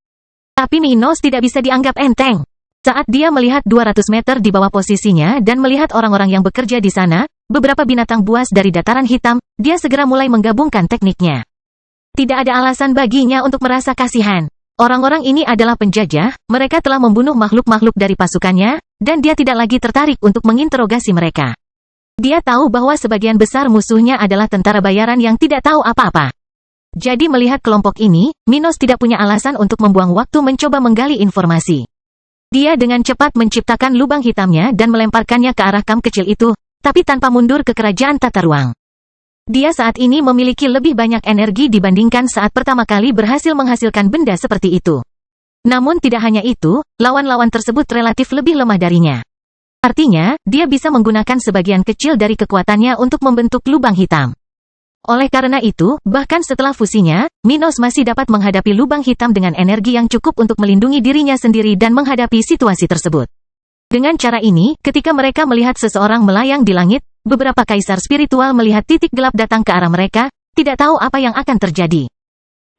Tapi Minos tidak bisa dianggap enteng. Saat dia melihat 200 meter di bawah posisinya dan melihat orang-orang yang bekerja di sana, beberapa binatang buas dari dataran hitam, dia segera mulai menggabungkan tekniknya. Tidak ada alasan baginya untuk merasa kasihan. Orang-orang ini adalah penjajah, mereka telah membunuh makhluk-makhluk dari pasukannya, dan dia tidak lagi tertarik untuk menginterogasi mereka. Dia tahu bahwa sebagian besar musuhnya adalah tentara bayaran yang tidak tahu apa-apa. Jadi melihat kelompok ini, Minos tidak punya alasan untuk membuang waktu mencoba menggali informasi. Dia dengan cepat menciptakan lubang hitamnya dan melemparkannya ke arah kamp kecil itu, tapi tanpa mundur ke kerajaan tata ruang. Dia saat ini memiliki lebih banyak energi dibandingkan saat pertama kali berhasil menghasilkan benda seperti itu. Namun tidak hanya itu, lawan-lawan tersebut relatif lebih lemah darinya. Artinya, dia bisa menggunakan sebagian kecil dari kekuatannya untuk membentuk lubang hitam. Oleh karena itu, bahkan setelah fusinya, Minos masih dapat menghadapi lubang hitam dengan energi yang cukup untuk melindungi dirinya sendiri dan menghadapi situasi tersebut. Dengan cara ini, ketika mereka melihat seseorang melayang di langit, beberapa kaisar spiritual melihat titik gelap datang ke arah mereka, tidak tahu apa yang akan terjadi.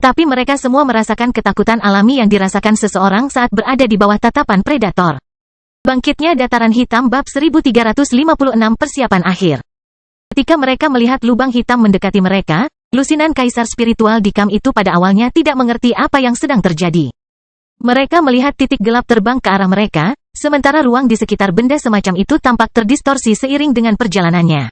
Tapi mereka semua merasakan ketakutan alami yang dirasakan seseorang saat berada di bawah tatapan predator. Bangkitnya dataran hitam bab 1356 persiapan akhir. Ketika mereka melihat lubang hitam mendekati mereka, lusinan kaisar spiritual di kamp itu pada awalnya tidak mengerti apa yang sedang terjadi. Mereka melihat titik gelap terbang ke arah mereka, sementara ruang di sekitar benda semacam itu tampak terdistorsi seiring dengan perjalanannya.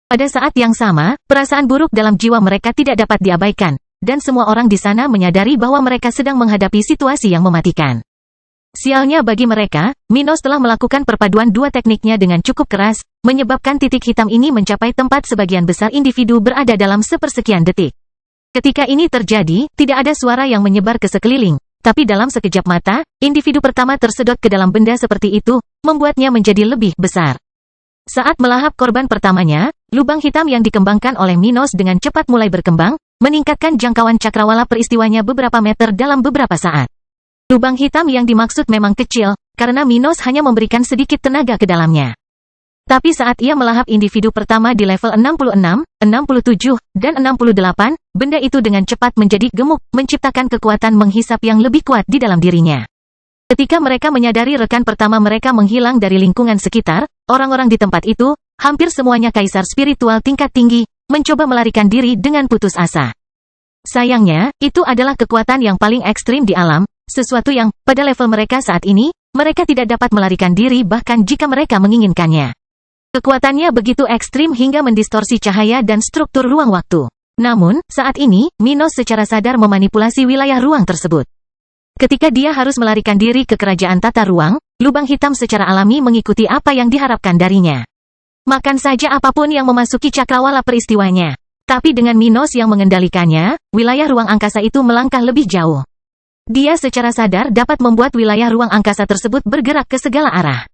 Pada saat yang sama, perasaan buruk dalam jiwa mereka tidak dapat diabaikan, dan semua orang di sana menyadari bahwa mereka sedang menghadapi situasi yang mematikan. Sialnya bagi mereka, Minos telah melakukan perpaduan dua tekniknya dengan cukup keras, menyebabkan titik hitam ini mencapai tempat sebagian besar individu berada dalam sepersekian detik. Ketika ini terjadi, tidak ada suara yang menyebar ke sekeliling. Tapi dalam sekejap mata, individu pertama tersedot ke dalam benda seperti itu, membuatnya menjadi lebih besar. Saat melahap korban pertamanya, lubang hitam yang dikembangkan oleh Minos dengan cepat mulai berkembang, meningkatkan jangkauan cakrawala peristiwanya beberapa meter dalam beberapa saat. Lubang hitam yang dimaksud memang kecil, karena Minos hanya memberikan sedikit tenaga ke dalamnya. Tapi saat ia melahap individu pertama di level 66, 67, dan 68, benda itu dengan cepat menjadi gemuk, menciptakan kekuatan menghisap yang lebih kuat di dalam dirinya. Ketika mereka menyadari rekan pertama mereka menghilang dari lingkungan sekitar, orang-orang di tempat itu, hampir semuanya kaisar spiritual tingkat tinggi, mencoba melarikan diri dengan putus asa. Sayangnya, itu adalah kekuatan yang paling ekstrim di alam, sesuatu yang, pada level mereka saat ini, mereka tidak dapat melarikan diri bahkan jika mereka menginginkannya. Kekuatannya begitu ekstrim hingga mendistorsi cahaya dan struktur ruang waktu. Namun, saat ini, Minos secara sadar memanipulasi wilayah ruang tersebut. Ketika dia harus melarikan diri ke kerajaan tata ruang, lubang hitam secara alami mengikuti apa yang diharapkan darinya. Makan saja apapun yang memasuki cakrawala peristiwanya. Tapi dengan Minos yang mengendalikannya, wilayah ruang angkasa itu melangkah lebih jauh. Dia secara sadar dapat membuat wilayah ruang angkasa tersebut bergerak ke segala arah.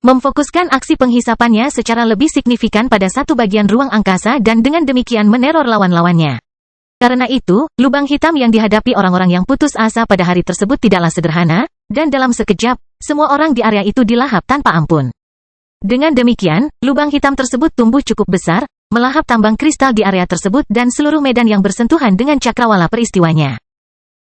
Memfokuskan aksi penghisapannya secara lebih signifikan pada satu bagian ruang angkasa dan dengan demikian meneror lawan-lawannya. Karena itu, lubang hitam yang dihadapi orang-orang yang putus asa pada hari tersebut tidaklah sederhana, dan dalam sekejap, semua orang di area itu dilahap tanpa ampun. Dengan demikian, lubang hitam tersebut tumbuh cukup besar, melahap tambang kristal di area tersebut dan seluruh medan yang bersentuhan dengan cakrawala peristiwanya.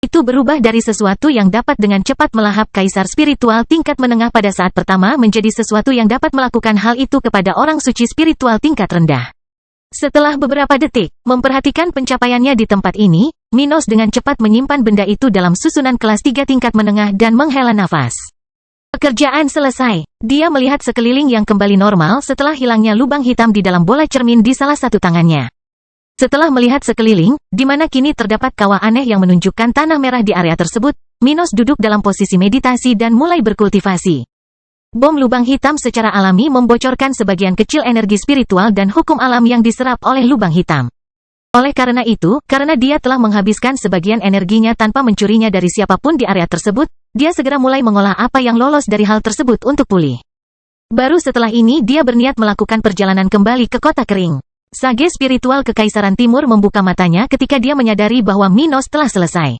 Itu berubah dari sesuatu yang dapat dengan cepat melahap kaisar spiritual tingkat menengah pada saat pertama menjadi sesuatu yang dapat melakukan hal itu kepada orang suci spiritual tingkat rendah. Setelah beberapa detik, memperhatikan pencapaiannya di tempat ini, Minos dengan cepat menyimpan benda itu dalam susunan kelas 3 tingkat menengah dan menghela nafas. Pekerjaan selesai. Dia melihat sekeliling yang kembali normal setelah hilangnya lubang hitam di dalam bola cermin di salah satu tangannya. Setelah melihat sekeliling, di mana kini terdapat kawah aneh yang menunjukkan tanah merah di area tersebut, Minos duduk dalam posisi meditasi dan mulai berkultivasi. Bom lubang hitam secara alami membocorkan sebagian kecil energi spiritual dan hukum alam yang diserap oleh lubang hitam. Oleh karena itu, karena dia telah menghabiskan sebagian energinya tanpa mencurinya dari siapapun di area tersebut, dia segera mulai mengolah apa yang lolos dari hal tersebut untuk pulih. Baru setelah ini dia berniat melakukan perjalanan kembali ke kota kering. Sage spiritual Kekaisaran Timur membuka matanya ketika dia menyadari bahwa Minos telah selesai.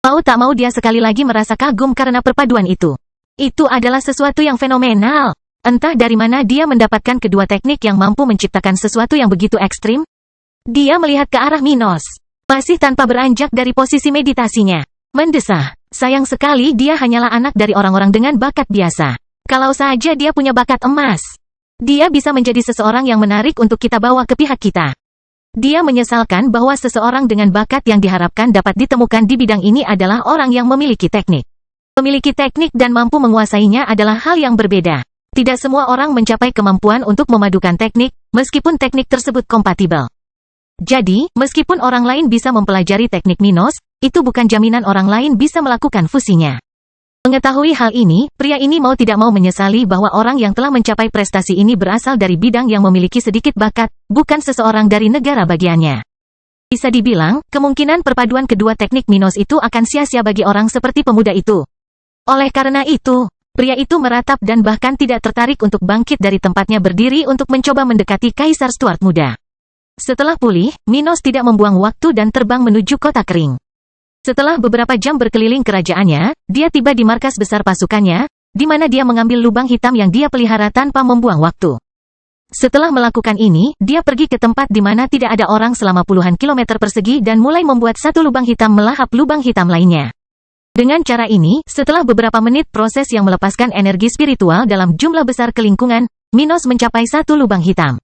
Mau tak mau dia sekali lagi merasa kagum karena perpaduan itu. Itu adalah sesuatu yang fenomenal. Entah dari mana dia mendapatkan kedua teknik yang mampu menciptakan sesuatu yang begitu ekstrim. Dia melihat ke arah Minos. Masih tanpa beranjak dari posisi meditasinya. Mendesah. Sayang sekali dia hanyalah anak dari orang-orang dengan bakat biasa. Kalau saja dia punya bakat emas. Dia bisa menjadi seseorang yang menarik untuk kita bawa ke pihak kita. Dia menyesalkan bahwa seseorang dengan bakat yang diharapkan dapat ditemukan di bidang ini adalah orang yang memiliki teknik. Memiliki teknik dan mampu menguasainya adalah hal yang berbeda. Tidak semua orang mencapai kemampuan untuk memadukan teknik, meskipun teknik tersebut kompatibel. Jadi, meskipun orang lain bisa mempelajari teknik Minos, itu bukan jaminan orang lain bisa melakukan fusinya. Mengetahui hal ini, pria ini mau tidak mau menyesali bahwa orang yang telah mencapai prestasi ini berasal dari bidang yang memiliki sedikit bakat, bukan seseorang dari negara bagiannya. Bisa dibilang, kemungkinan perpaduan kedua teknik Minos itu akan sia-sia bagi orang seperti pemuda itu. Oleh karena itu, pria itu meratap dan bahkan tidak tertarik untuk bangkit dari tempatnya berdiri untuk mencoba mendekati Kaisar Stuart muda. Setelah pulih, Minos tidak membuang waktu dan terbang menuju kota kering. Setelah beberapa jam berkeliling kerajaannya, dia tiba di markas besar pasukannya, di mana dia mengambil lubang hitam yang dia pelihara tanpa membuang waktu. Setelah melakukan ini, dia pergi ke tempat di mana tidak ada orang selama puluhan kilometer persegi dan mulai membuat satu lubang hitam melahap lubang hitam lainnya. Dengan cara ini, setelah beberapa menit proses yang melepaskan energi spiritual dalam jumlah besar ke lingkungan, Minos mencapai satu lubang hitam.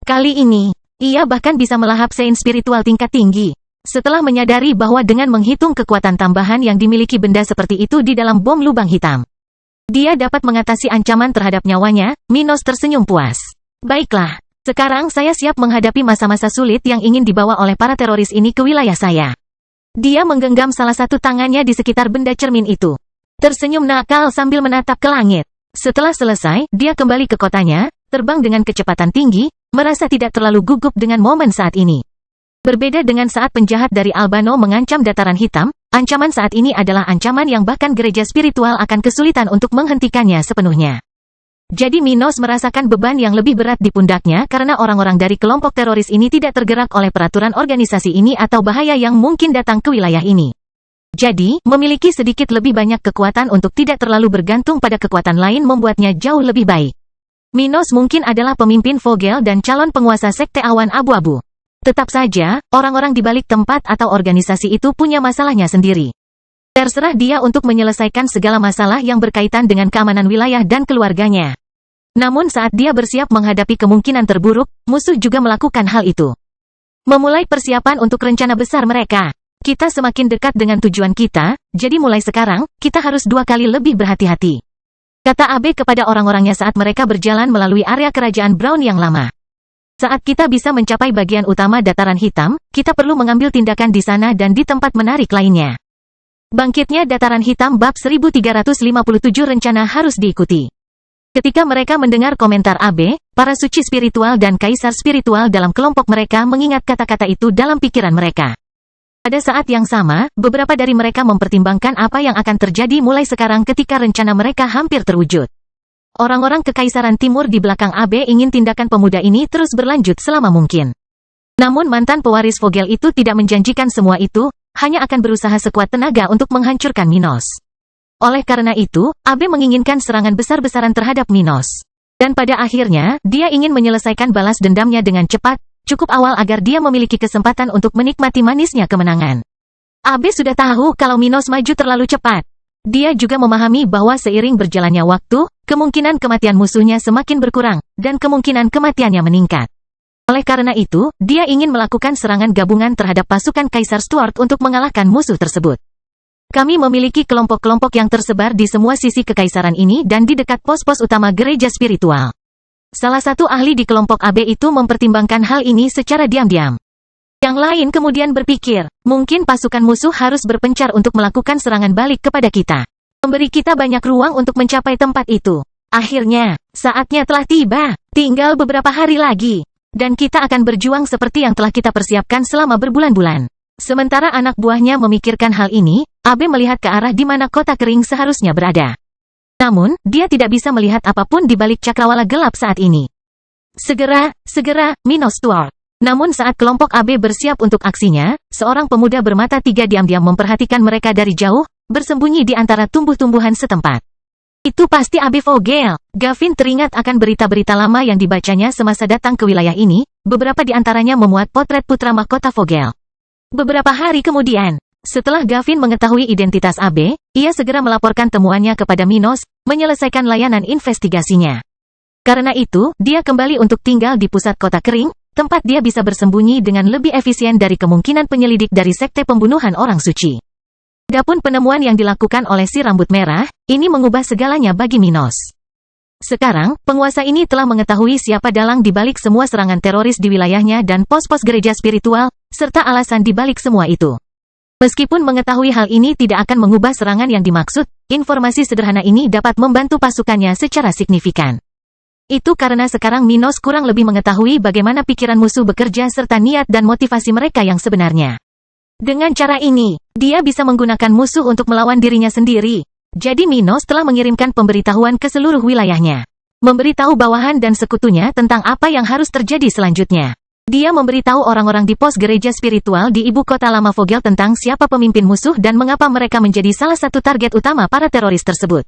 Kali ini, ia bahkan bisa melahap sein spiritual tingkat tinggi. Setelah menyadari bahwa dengan menghitung kekuatan tambahan yang dimiliki benda seperti itu di dalam bom lubang hitam, dia dapat mengatasi ancaman terhadap nyawanya, Minos tersenyum puas. Baiklah, sekarang saya siap menghadapi masa-masa sulit yang ingin dibawa oleh para teroris ini ke wilayah saya. Dia menggenggam salah satu tangannya di sekitar benda cermin itu. Tersenyum nakal sambil menatap ke langit. Setelah selesai, dia kembali ke kotanya, terbang dengan kecepatan tinggi, merasa tidak terlalu gugup dengan momen saat ini. Berbeda dengan saat penjahat dari Albano mengancam dataran hitam, ancaman saat ini adalah ancaman yang bahkan gereja spiritual akan kesulitan untuk menghentikannya sepenuhnya. Jadi Minos merasakan beban yang lebih berat di pundaknya karena orang-orang dari kelompok teroris ini tidak tergerak oleh peraturan organisasi ini atau bahaya yang mungkin datang ke wilayah ini. Jadi, memiliki sedikit lebih banyak kekuatan untuk tidak terlalu bergantung pada kekuatan lain membuatnya jauh lebih baik. Minos mungkin adalah pemimpin Vogel dan calon penguasa sekte awan abu-abu. Tetap saja, orang-orang di balik tempat atau organisasi itu punya masalahnya sendiri. Terserah dia untuk menyelesaikan segala masalah yang berkaitan dengan keamanan wilayah dan keluarganya. Namun saat dia bersiap menghadapi kemungkinan terburuk, musuh juga melakukan hal itu. Memulai persiapan untuk rencana besar mereka. Kita semakin dekat dengan tujuan kita, jadi mulai sekarang, kita harus 2 kali lebih berhati-hati. Kata Abe kepada orang-orangnya saat mereka berjalan melalui area kerajaan Brown yang lama. Saat kita bisa mencapai bagian utama dataran hitam, kita perlu mengambil tindakan di sana dan di tempat menarik lainnya. Bangkitnya dataran hitam bab 1357 rencana harus diikuti. Ketika mereka mendengar komentar Abe, para suci spiritual dan kaisar spiritual dalam kelompok mereka mengingat kata-kata itu dalam pikiran mereka. Pada saat yang sama, beberapa dari mereka mempertimbangkan apa yang akan terjadi mulai sekarang ketika rencana mereka hampir terwujud. Orang-orang Kekaisaran Timur di belakang Abe ingin tindakan pemuda ini terus berlanjut selama mungkin. Namun mantan pewaris Vogel itu tidak menjanjikan semua itu, hanya akan berusaha sekuat tenaga untuk menghancurkan Minos. Oleh karena itu, Abe menginginkan serangan besar-besaran terhadap Minos. Dan pada akhirnya, dia ingin menyelesaikan balas dendamnya dengan cepat, cukup awal agar dia memiliki kesempatan untuk menikmati manisnya kemenangan. Abe sudah tahu kalau Minos maju terlalu cepat. Dia juga memahami bahwa seiring berjalannya waktu, kemungkinan kematian musuhnya semakin berkurang, dan kemungkinan kematiannya meningkat. Oleh karena itu, dia ingin melakukan serangan gabungan terhadap pasukan Kaisar Stuart untuk mengalahkan musuh tersebut. Kami memiliki kelompok-kelompok yang tersebar di semua sisi kekaisaran ini dan di dekat pos-pos utama gereja spiritual. Salah satu ahli di kelompok Abe itu mempertimbangkan hal ini secara diam-diam. Yang lain kemudian berpikir, mungkin pasukan musuh harus berpencar untuk melakukan serangan balik kepada kita. Memberi kita banyak ruang untuk mencapai tempat itu. Akhirnya, saatnya telah tiba. Tinggal beberapa hari lagi. Dan kita akan berjuang seperti yang telah kita persiapkan selama berbulan-bulan. Sementara anak buahnya memikirkan hal ini, Abe melihat ke arah di mana kota kering seharusnya berada. Namun, dia tidak bisa melihat apapun di balik cakrawala gelap saat ini. Segera, Minos Stuart. Namun saat kelompok Abe bersiap untuk aksinya, seorang pemuda bermata 3 diam-diam memperhatikan mereka dari jauh, bersembunyi di antara tumbuh-tumbuhan setempat. Itu pasti Abe Vogel. Gavin teringat akan berita-berita lama yang dibacanya semasa datang ke wilayah ini, beberapa di antaranya memuat potret putra mahkota Vogel. Beberapa hari kemudian, setelah Gavin mengetahui identitas Abe, ia segera melaporkan temuannya kepada Minos, menyelesaikan layanan investigasinya. Karena itu, dia kembali untuk tinggal di pusat kota kering, tempat dia bisa bersembunyi dengan lebih efisien dari kemungkinan penyelidik dari sekte pembunuhan orang suci. Adapun penemuan yang dilakukan oleh si rambut merah, ini mengubah segalanya bagi Minos. Sekarang, penguasa ini telah mengetahui siapa dalang di balik semua serangan teroris di wilayahnya dan pos-pos gereja spiritual, serta alasan di balik semua itu. Meskipun mengetahui hal ini tidak akan mengubah serangan yang dimaksud, informasi sederhana ini dapat membantu pasukannya secara signifikan. Itu karena sekarang Minos kurang lebih mengetahui bagaimana pikiran musuh bekerja serta niat dan motivasi mereka yang sebenarnya. Dengan cara ini, dia bisa menggunakan musuh untuk melawan dirinya sendiri. Jadi Minos telah mengirimkan pemberitahuan ke seluruh wilayahnya. Memberitahu bawahan dan sekutunya tentang apa yang harus terjadi selanjutnya. Dia memberitahu orang-orang di pos gereja spiritual di ibu kota lama Vogel tentang siapa pemimpin musuh dan mengapa mereka menjadi salah satu target utama para teroris tersebut.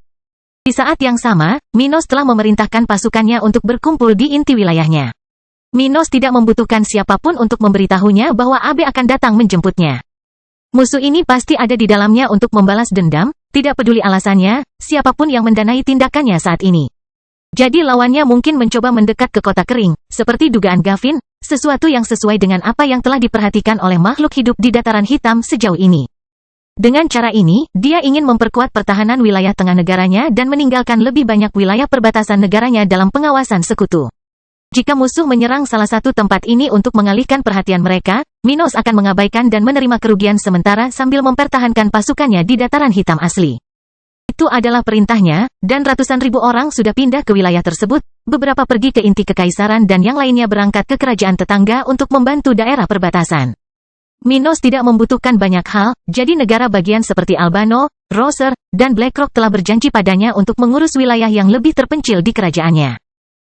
Di saat yang sama, Minos telah memerintahkan pasukannya untuk berkumpul di inti wilayahnya. Minos tidak membutuhkan siapapun untuk memberitahunya bahwa Abe akan datang menjemputnya. Musuh ini pasti ada di dalamnya untuk membalas dendam, tidak peduli alasannya, siapapun yang mendanai tindakannya saat ini. Jadi lawannya mungkin mencoba mendekat ke kota kering, seperti dugaan Gavin, sesuatu yang sesuai dengan apa yang telah diperhatikan oleh makhluk hidup di dataran hitam sejauh ini. Dengan cara ini, dia ingin memperkuat pertahanan wilayah tengah negaranya dan meninggalkan lebih banyak wilayah perbatasan negaranya dalam pengawasan sekutu. Jika musuh menyerang salah satu tempat ini untuk mengalihkan perhatian mereka, Minos akan mengabaikan dan menerima kerugian sementara sambil mempertahankan pasukannya di dataran hitam asli. Itu adalah perintahnya, dan ratusan ribu orang sudah pindah ke wilayah tersebut, beberapa pergi ke inti kekaisaran dan yang lainnya berangkat ke kerajaan tetangga untuk membantu daerah perbatasan. Minos tidak membutuhkan banyak hal, jadi negara bagian seperti Albano, Roser, dan BlackRock telah berjanji padanya untuk mengurus wilayah yang lebih terpencil di kerajaannya.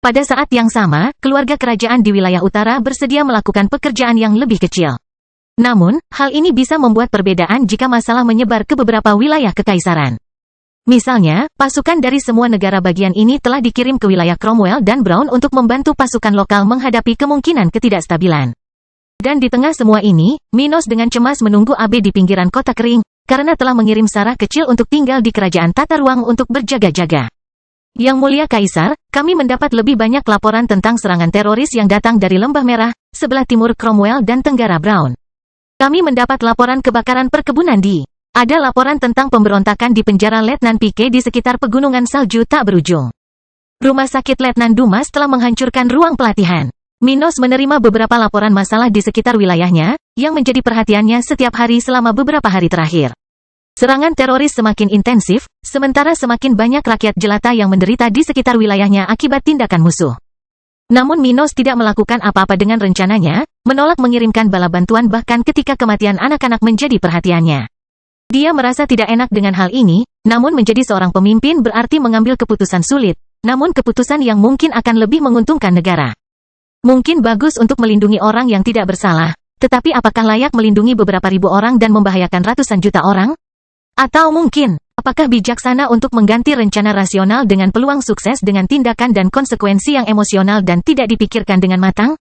Pada saat yang sama, keluarga kerajaan di wilayah utara bersedia melakukan pekerjaan yang lebih kecil. Namun, hal ini bisa membuat perbedaan jika masalah menyebar ke beberapa wilayah kekaisaran. Misalnya, pasukan dari semua negara bagian ini telah dikirim ke wilayah Cromwell dan Brown untuk membantu pasukan lokal menghadapi kemungkinan ketidakstabilan. Dan di tengah semua ini, Minos dengan cemas menunggu Abe di pinggiran kota kering, karena telah mengirim Sarah kecil untuk tinggal di kerajaan tata ruang untuk berjaga-jaga. Yang Mulia Kaisar, kami mendapat lebih banyak laporan tentang serangan teroris yang datang dari Lembah Merah, sebelah timur Cromwell dan tenggara Brown. Kami mendapat laporan kebakaran perkebunan di... Ada laporan tentang pemberontakan di penjara Letnan Pike di sekitar pegunungan salju tak berujung. Rumah sakit Letnan Dumas telah menghancurkan ruang pelatihan. Minos menerima beberapa laporan masalah di sekitar wilayahnya, yang menjadi perhatiannya setiap hari selama beberapa hari terakhir. Serangan teroris semakin intensif, sementara semakin banyak rakyat jelata yang menderita di sekitar wilayahnya akibat tindakan musuh. Namun Minos tidak melakukan apa-apa dengan rencananya, menolak mengirimkan bala bantuan bahkan ketika kematian anak-anak menjadi perhatiannya. Dia merasa tidak enak dengan hal ini, namun menjadi seorang pemimpin berarti mengambil keputusan sulit, namun keputusan yang mungkin akan lebih menguntungkan negara. Mungkin bagus untuk melindungi orang yang tidak bersalah, tetapi apakah layak melindungi beberapa ribu orang dan membahayakan ratusan juta orang? Atau mungkin, apakah bijaksana untuk mengganti rencana rasional dengan peluang sukses dengan tindakan dan konsekuensi yang emosional dan tidak dipikirkan dengan matang?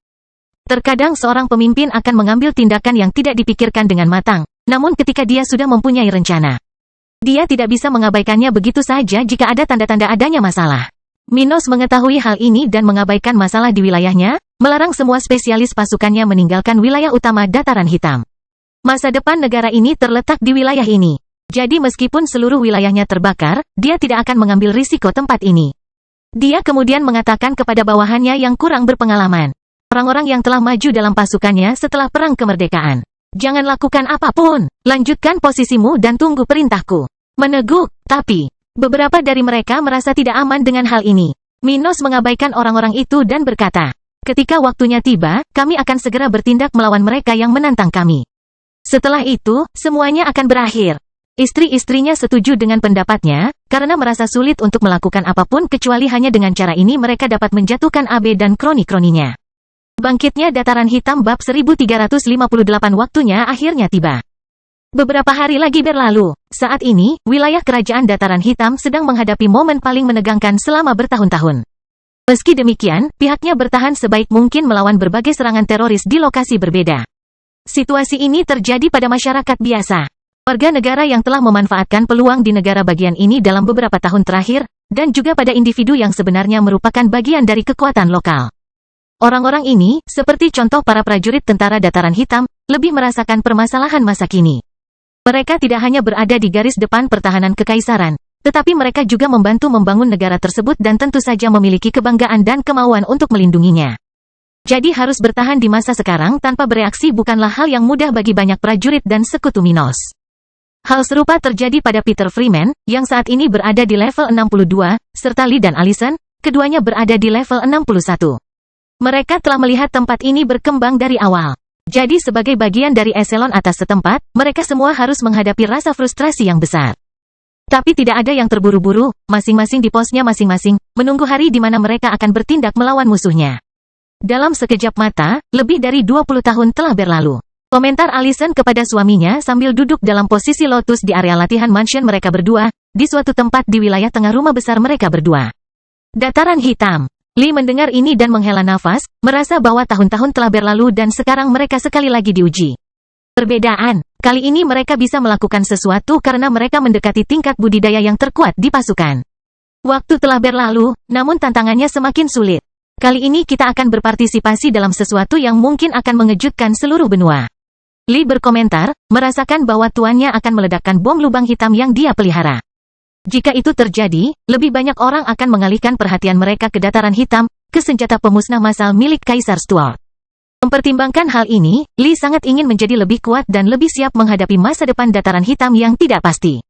Terkadang seorang pemimpin akan mengambil tindakan yang tidak dipikirkan dengan matang. Namun ketika dia sudah mempunyai rencana, dia tidak bisa mengabaikannya begitu saja jika ada tanda-tanda adanya masalah. Minos mengetahui hal ini dan mengabaikan masalah di wilayahnya, melarang semua spesialis pasukannya meninggalkan wilayah utama Dataran Hitam. Masa depan negara ini terletak di wilayah ini. Jadi meskipun seluruh wilayahnya terbakar, dia tidak akan mengambil risiko tempat ini. Dia kemudian mengatakan kepada bawahannya yang kurang berpengalaman, orang-orang yang telah maju dalam pasukannya setelah perang kemerdekaan. Jangan lakukan apapun, lanjutkan posisimu dan tunggu perintahku. Meneguk, tapi beberapa dari mereka merasa tidak aman dengan hal ini. Minos mengabaikan orang-orang itu dan berkata, ketika waktunya tiba, kami akan segera bertindak melawan mereka yang menantang kami. Setelah itu, semuanya akan berakhir. Istri-istrinya setuju dengan pendapatnya, karena merasa sulit untuk melakukan apapun kecuali hanya dengan cara ini mereka dapat menjatuhkan Abe dan kroni-kroninya. Bangkitnya Dataran Hitam bab 1358 waktunya akhirnya tiba. Beberapa hari lagi berlalu. Saat ini, wilayah kerajaan Dataran Hitam sedang menghadapi momen paling menegangkan selama bertahun-tahun. Meski demikian, pihaknya bertahan sebaik mungkin melawan berbagai serangan teroris di lokasi berbeda. Situasi ini terjadi pada masyarakat biasa. Warga negara yang telah memanfaatkan peluang di negara bagian ini dalam beberapa tahun terakhir, dan juga pada individu yang sebenarnya merupakan bagian dari kekuatan lokal. Orang-orang ini, seperti contoh para prajurit tentara Dataran Hitam, lebih merasakan permasalahan masa kini. Mereka tidak hanya berada di garis depan pertahanan kekaisaran, tetapi mereka juga membantu membangun negara tersebut dan tentu saja memiliki kebanggaan dan kemauan untuk melindunginya. Jadi harus bertahan di masa sekarang tanpa bereaksi bukanlah hal yang mudah bagi banyak prajurit dan sekutu Minos. Hal serupa terjadi pada Peter Freeman, yang saat ini berada di level 62, serta Lee dan Allison, keduanya berada di level 61. Mereka telah melihat tempat ini berkembang dari awal. Jadi sebagai bagian dari eselon atas setempat, mereka semua harus menghadapi rasa frustrasi yang besar. Tapi tidak ada yang terburu-buru, masing-masing di posnya masing-masing, menunggu hari di mana mereka akan bertindak melawan musuhnya. Dalam sekejap mata, lebih dari 20 tahun telah berlalu. Komentar Allison kepada suaminya sambil duduk dalam posisi lotus di area latihan mansion mereka berdua, di suatu tempat di wilayah tengah rumah besar mereka berdua. Dataran Hitam. Lee mendengar ini dan menghela nafas, merasa bahwa tahun-tahun telah berlalu dan sekarang mereka sekali lagi diuji. Perbedaan, kali ini mereka bisa melakukan sesuatu karena mereka mendekati tingkat budidaya yang terkuat di pasukan. Waktu telah berlalu, namun tantangannya semakin sulit. Kali ini kita akan berpartisipasi dalam sesuatu yang mungkin akan mengejutkan seluruh benua. Lee berkomentar, merasakan bahwa tuannya akan meledakkan bom lubang hitam yang dia pelihara. Jika itu terjadi, lebih banyak orang akan mengalihkan perhatian mereka ke Dataran Hitam, ke senjata pemusnah massal milik Kaisar Stuart. Mempertimbangkan hal ini, Lee sangat ingin menjadi lebih kuat dan lebih siap menghadapi masa depan Dataran Hitam yang tidak pasti.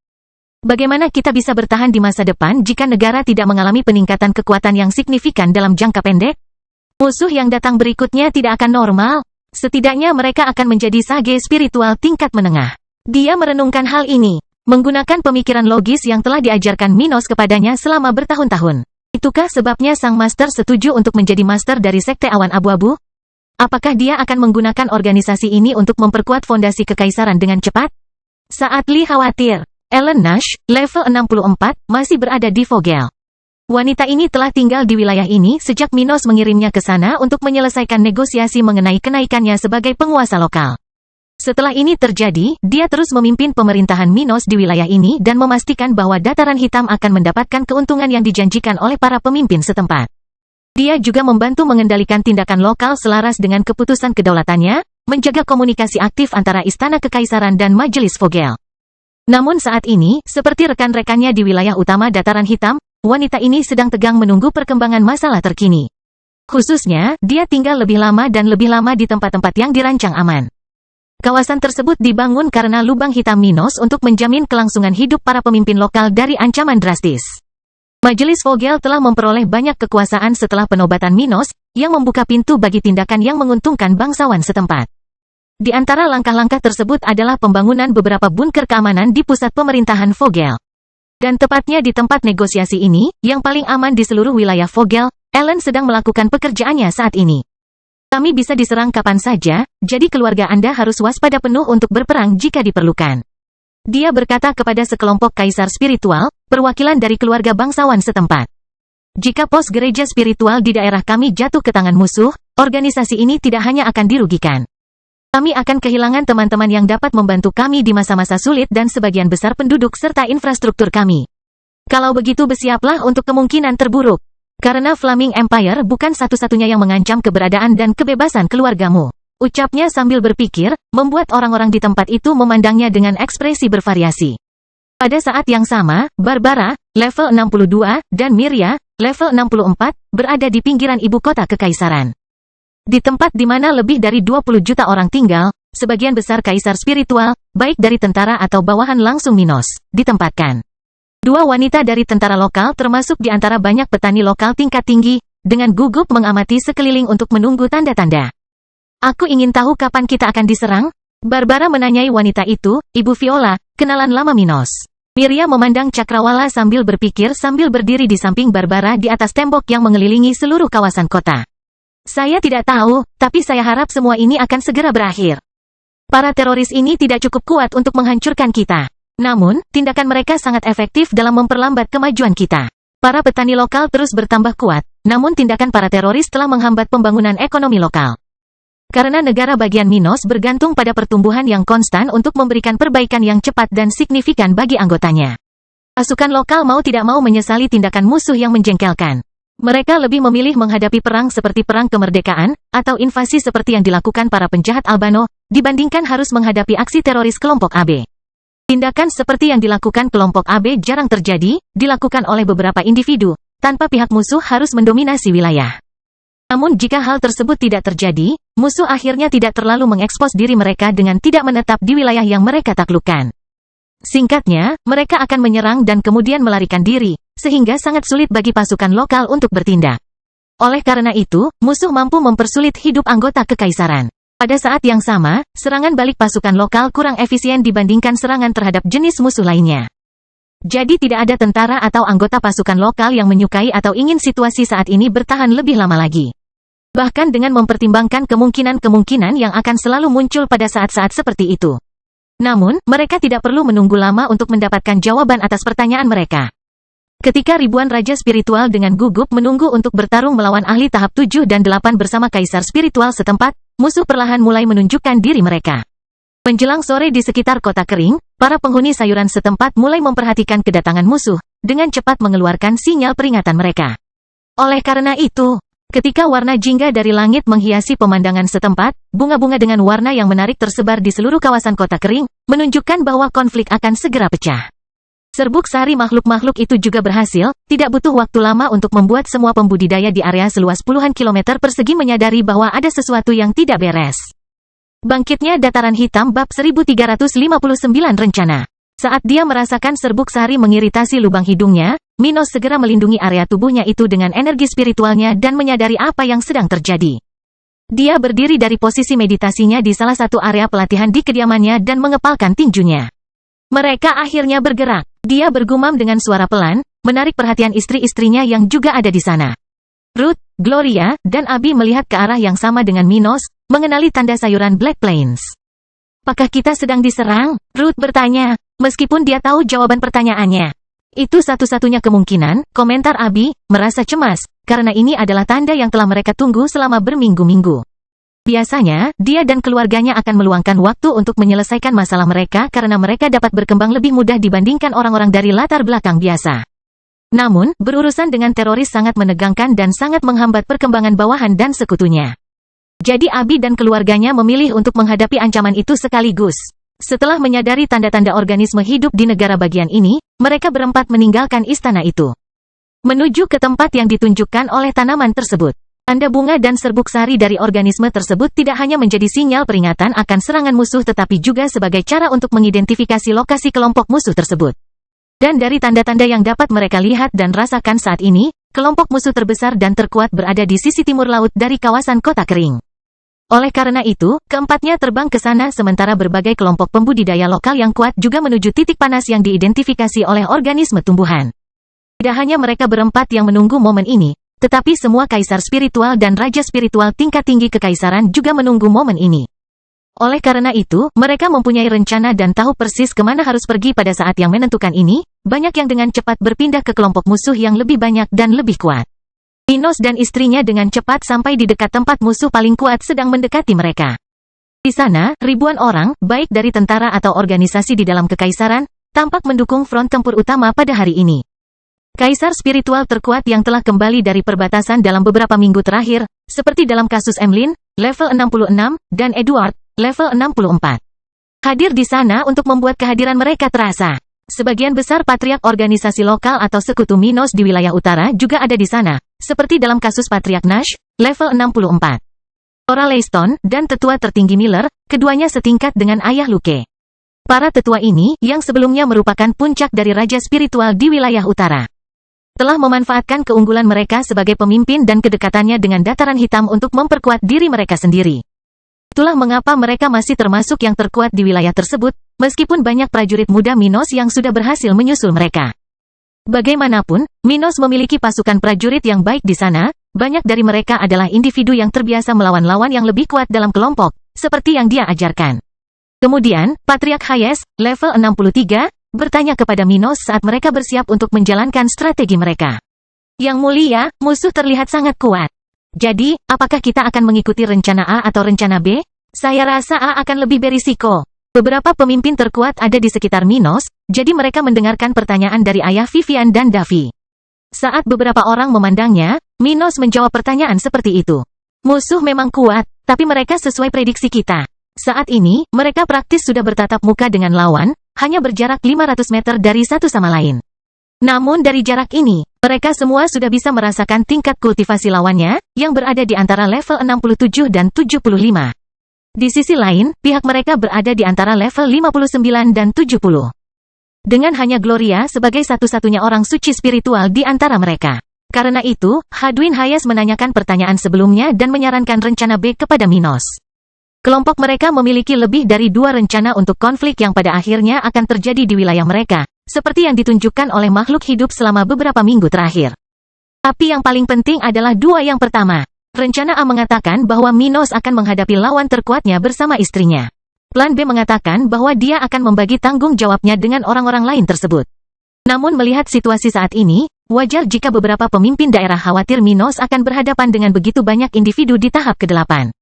Bagaimana kita bisa bertahan di masa depan jika negara tidak mengalami peningkatan kekuatan yang signifikan dalam jangka pendek? Musuh yang datang berikutnya tidak akan normal. Setidaknya mereka akan menjadi sage spiritual tingkat menengah. Dia merenungkan hal ini, menggunakan pemikiran logis yang telah diajarkan Minos kepadanya selama bertahun-tahun. Itukah sebabnya sang master setuju untuk menjadi master dari Sekte Awan Abu-Abu? Apakah dia akan menggunakan organisasi ini untuk memperkuat fondasi kekaisaran dengan cepat? Saat Lee khawatir, Ellen Nash, level 64, masih berada di Vogel. Wanita ini telah tinggal di wilayah ini sejak Minos mengirimnya ke sana untuk menyelesaikan negosiasi mengenai kenaikannya sebagai penguasa lokal. Setelah ini terjadi, dia terus memimpin pemerintahan Minos di wilayah ini dan memastikan bahwa Dataran Hitam akan mendapatkan keuntungan yang dijanjikan oleh para pemimpin setempat. Dia juga membantu mengendalikan tindakan lokal selaras dengan keputusan kedaulatannya, menjaga komunikasi aktif antara Istana Kekaisaran dan Majelis Vogel. Namun saat ini, seperti rekan-rekannya di wilayah utama Dataran Hitam, wanita ini sedang tegang menunggu perkembangan masalah terkini. Khususnya, dia tinggal lebih lama dan lebih lama di tempat-tempat yang dirancang aman. Kawasan tersebut dibangun karena lubang hitam Minos untuk menjamin kelangsungan hidup para pemimpin lokal dari ancaman drastis. Majelis Vogel telah memperoleh banyak kekuasaan setelah penobatan Minos, yang membuka pintu bagi tindakan yang menguntungkan bangsawan setempat. Di antara langkah-langkah tersebut adalah pembangunan beberapa bunker keamanan di pusat pemerintahan Vogel. Dan tepatnya di tempat negosiasi ini, yang paling aman di seluruh wilayah Vogel, Ellen sedang melakukan pekerjaannya saat ini. Kami bisa diserang kapan saja, jadi keluarga Anda harus waspada penuh untuk berperang jika diperlukan. Dia berkata kepada sekelompok kaisar spiritual, perwakilan dari keluarga bangsawan setempat. Jika pos gereja spiritual di daerah kami jatuh ke tangan musuh, organisasi ini tidak hanya akan dirugikan. Kami akan kehilangan teman-teman yang dapat membantu kami di masa-masa sulit dan sebagian besar penduduk serta infrastruktur kami. Kalau begitu bersiaplah untuk kemungkinan terburuk. Karena Flaming Empire bukan satu-satunya yang mengancam keberadaan dan kebebasan keluargamu. Ucapnya sambil berpikir, membuat orang-orang di tempat itu memandangnya dengan ekspresi bervariasi. Pada saat yang sama, Barbara, level 62, dan Miria, level 64, berada di pinggiran ibu kota kekaisaran. Di tempat di mana lebih dari 20 juta orang tinggal, sebagian besar kaisar spiritual, baik dari tentara atau bawahan langsung Minos, ditempatkan. Dua wanita dari tentara lokal termasuk di antara banyak petani lokal tingkat tinggi, dengan gugup mengamati sekeliling untuk menunggu tanda-tanda. Aku ingin tahu kapan kita akan diserang? Barbara menanyai wanita itu, Ibu Viola, kenalan lama Minos. Miria memandang cakrawala sambil berpikir sambil berdiri di samping Barbara di atas tembok yang mengelilingi seluruh kawasan kota. Saya tidak tahu, tapi saya harap semua ini akan segera berakhir. Para teroris ini tidak cukup kuat untuk menghancurkan kita. Namun, tindakan mereka sangat efektif dalam memperlambat kemajuan kita. Para petani lokal terus bertambah kuat, namun tindakan para teroris telah menghambat pembangunan ekonomi lokal. Karena negara bagian Minos bergantung pada pertumbuhan yang konstan untuk memberikan perbaikan yang cepat dan signifikan bagi anggotanya. Pasukan lokal mau tidak mau menyesali tindakan musuh yang menjengkelkan. Mereka lebih memilih menghadapi perang seperti perang kemerdekaan, atau invasi seperti yang dilakukan para penjahat Albano, dibandingkan harus menghadapi aksi teroris kelompok AB. Tindakan seperti yang dilakukan kelompok AB jarang terjadi, dilakukan oleh beberapa individu, tanpa pihak musuh harus mendominasi wilayah. Namun jika hal tersebut tidak terjadi, musuh akhirnya tidak terlalu mengekspos diri mereka dengan tidak menetap di wilayah yang mereka taklukkan. Singkatnya, mereka akan menyerang dan kemudian melarikan diri, sehingga sangat sulit bagi pasukan lokal untuk bertindak. Oleh karena itu, musuh mampu mempersulit hidup anggota kekaisaran. Pada saat yang sama, serangan balik pasukan lokal kurang efisien dibandingkan serangan terhadap jenis musuh lainnya. Jadi tidak ada tentara atau anggota pasukan lokal yang menyukai atau ingin situasi saat ini bertahan lebih lama lagi. Bahkan dengan mempertimbangkan kemungkinan-kemungkinan yang akan selalu muncul pada saat-saat seperti itu. Namun, mereka tidak perlu menunggu lama untuk mendapatkan jawaban atas pertanyaan mereka. Ketika ribuan raja spiritual dengan gugup menunggu untuk bertarung melawan ahli tahap 7 dan 8 bersama kaisar spiritual setempat, musuh perlahan mulai menunjukkan diri mereka. Menjelang sore di sekitar kota kering, para penghuni sayuran setempat mulai memperhatikan kedatangan musuh, dengan cepat mengeluarkan sinyal peringatan mereka. Oleh karena itu, ketika warna jingga dari langit menghiasi pemandangan setempat, bunga-bunga dengan warna yang menarik tersebar di seluruh kawasan kota kering, menunjukkan bahwa konflik akan segera pecah. Serbuk sari makhluk-makhluk itu juga berhasil, tidak butuh waktu lama untuk membuat semua pembudidaya di area seluas puluhan kilometer persegi menyadari bahwa ada sesuatu yang tidak beres. Bangkitnya Dataran Hitam bab 1359 rencana. Saat dia merasakan serbuk sari mengiritasi lubang hidungnya, Minos segera melindungi area tubuhnya itu dengan energi spiritualnya dan menyadari apa yang sedang terjadi. Dia berdiri dari posisi meditasinya di salah satu area pelatihan di kediamannya dan mengepalkan tinjunya. Mereka akhirnya bergerak. Dia bergumam dengan suara pelan, menarik perhatian istri-istrinya yang juga ada di sana. Ruth, Gloria, dan Abby melihat ke arah yang sama dengan Minos, mengenali tanda sayuran Black Plains. Apakah kita sedang diserang? Ruth bertanya, meskipun dia tahu jawaban pertanyaannya. Itu satu-satunya kemungkinan, komentar Abby, merasa cemas, karena ini adalah tanda yang telah mereka tunggu selama berminggu-minggu. Biasanya, dia dan keluarganya akan meluangkan waktu untuk menyelesaikan masalah mereka karena mereka dapat berkembang lebih mudah dibandingkan orang-orang dari latar belakang biasa. Namun, berurusan dengan teroris sangat menegangkan dan sangat menghambat perkembangan bawahan dan sekutunya. Jadi Abby dan keluarganya memilih untuk menghadapi ancaman itu sekaligus. Setelah menyadari tanda-tanda organisme hidup di negara bagian ini, mereka berempat meninggalkan istana itu. Menuju ke tempat yang ditunjukkan oleh tanaman tersebut. Tanda bunga dan serbuk sari dari organisme tersebut tidak hanya menjadi sinyal peringatan akan serangan musuh tetapi juga sebagai cara untuk mengidentifikasi lokasi kelompok musuh tersebut. Dan dari tanda-tanda yang dapat mereka lihat dan rasakan saat ini, kelompok musuh terbesar dan terkuat berada di sisi timur laut dari kawasan kota kering. Oleh karena itu, keempatnya terbang ke sana sementara berbagai kelompok pembudidaya lokal yang kuat juga menuju titik panas yang diidentifikasi oleh organisme tumbuhan. Tidak hanya mereka berempat yang menunggu momen ini, tetapi semua kaisar spiritual dan raja spiritual tingkat tinggi kekaisaran juga menunggu momen ini. Oleh karena itu, mereka mempunyai rencana dan tahu persis kemana harus pergi pada saat yang menentukan ini, banyak yang dengan cepat berpindah ke kelompok musuh yang lebih banyak dan lebih kuat. Minos dan istrinya dengan cepat sampai di dekat tempat musuh paling kuat sedang mendekati mereka. Di sana, ribuan orang, baik dari tentara atau organisasi di dalam kekaisaran, tampak mendukung front tempur utama pada hari ini. Kaisar spiritual terkuat yang telah kembali dari perbatasan dalam beberapa minggu terakhir, seperti dalam kasus Emlyn, level 66, dan Edward, level 64. Hadir di sana untuk membuat kehadiran mereka terasa. Sebagian besar patriark organisasi lokal atau sekutu Minos di wilayah utara juga ada di sana, seperti dalam kasus Patriark Nash, level 64. Tora Leyston, dan tetua tertinggi Miller, keduanya setingkat dengan ayah Luke. Para tetua ini, yang sebelumnya merupakan puncak dari raja spiritual di wilayah utara, telah memanfaatkan keunggulan mereka sebagai pemimpin dan kedekatannya dengan dataran hitam untuk memperkuat diri mereka sendiri. Itulah mengapa mereka masih termasuk yang terkuat di wilayah tersebut, meskipun banyak prajurit muda Minos yang sudah berhasil menyusul mereka. Bagaimanapun, Minos memiliki pasukan prajurit yang baik di sana, banyak dari mereka adalah individu yang terbiasa melawan lawan yang lebih kuat dalam kelompok, seperti yang dia ajarkan. Kemudian, Patriark Hayes, level 63, bertanya kepada Minos saat mereka bersiap untuk menjalankan strategi mereka. Yang mulia, musuh terlihat sangat kuat. Jadi, apakah kita akan mengikuti rencana A atau rencana B? Saya rasa A akan lebih berisiko. Beberapa pemimpin terkuat ada di sekitar Minos, jadi mereka mendengarkan pertanyaan dari ayah Vivian dan Davy. Saat beberapa orang memandangnya, Minos menjawab pertanyaan seperti itu. Musuh memang kuat, tapi mereka sesuai prediksi kita. Saat ini, mereka praktis sudah bertatap muka dengan lawan, hanya berjarak 500 meter dari satu sama lain. Namun dari jarak ini, mereka semua sudah bisa merasakan tingkat kultivasi lawannya, yang berada di antara level 67 dan 75. Di sisi lain, pihak mereka berada di antara level 59 dan 70. Dengan hanya Gloria sebagai satu-satunya orang suci spiritual di antara mereka. Karena itu, Hadwin Hayes menanyakan pertanyaan sebelumnya dan menyarankan rencana B kepada Minos. Kelompok mereka memiliki lebih dari 2 rencana untuk konflik yang pada akhirnya akan terjadi di wilayah mereka, seperti yang ditunjukkan oleh makhluk hidup selama beberapa minggu terakhir. Tapi yang paling penting adalah 2 yang pertama. Rencana A mengatakan bahwa Minos akan menghadapi lawan terkuatnya bersama istrinya. Plan B mengatakan bahwa dia akan membagi tanggung jawabnya dengan orang-orang lain tersebut. Namun melihat situasi saat ini, wajar jika beberapa pemimpin daerah khawatir Minos akan berhadapan dengan begitu banyak individu di tahap ke-8.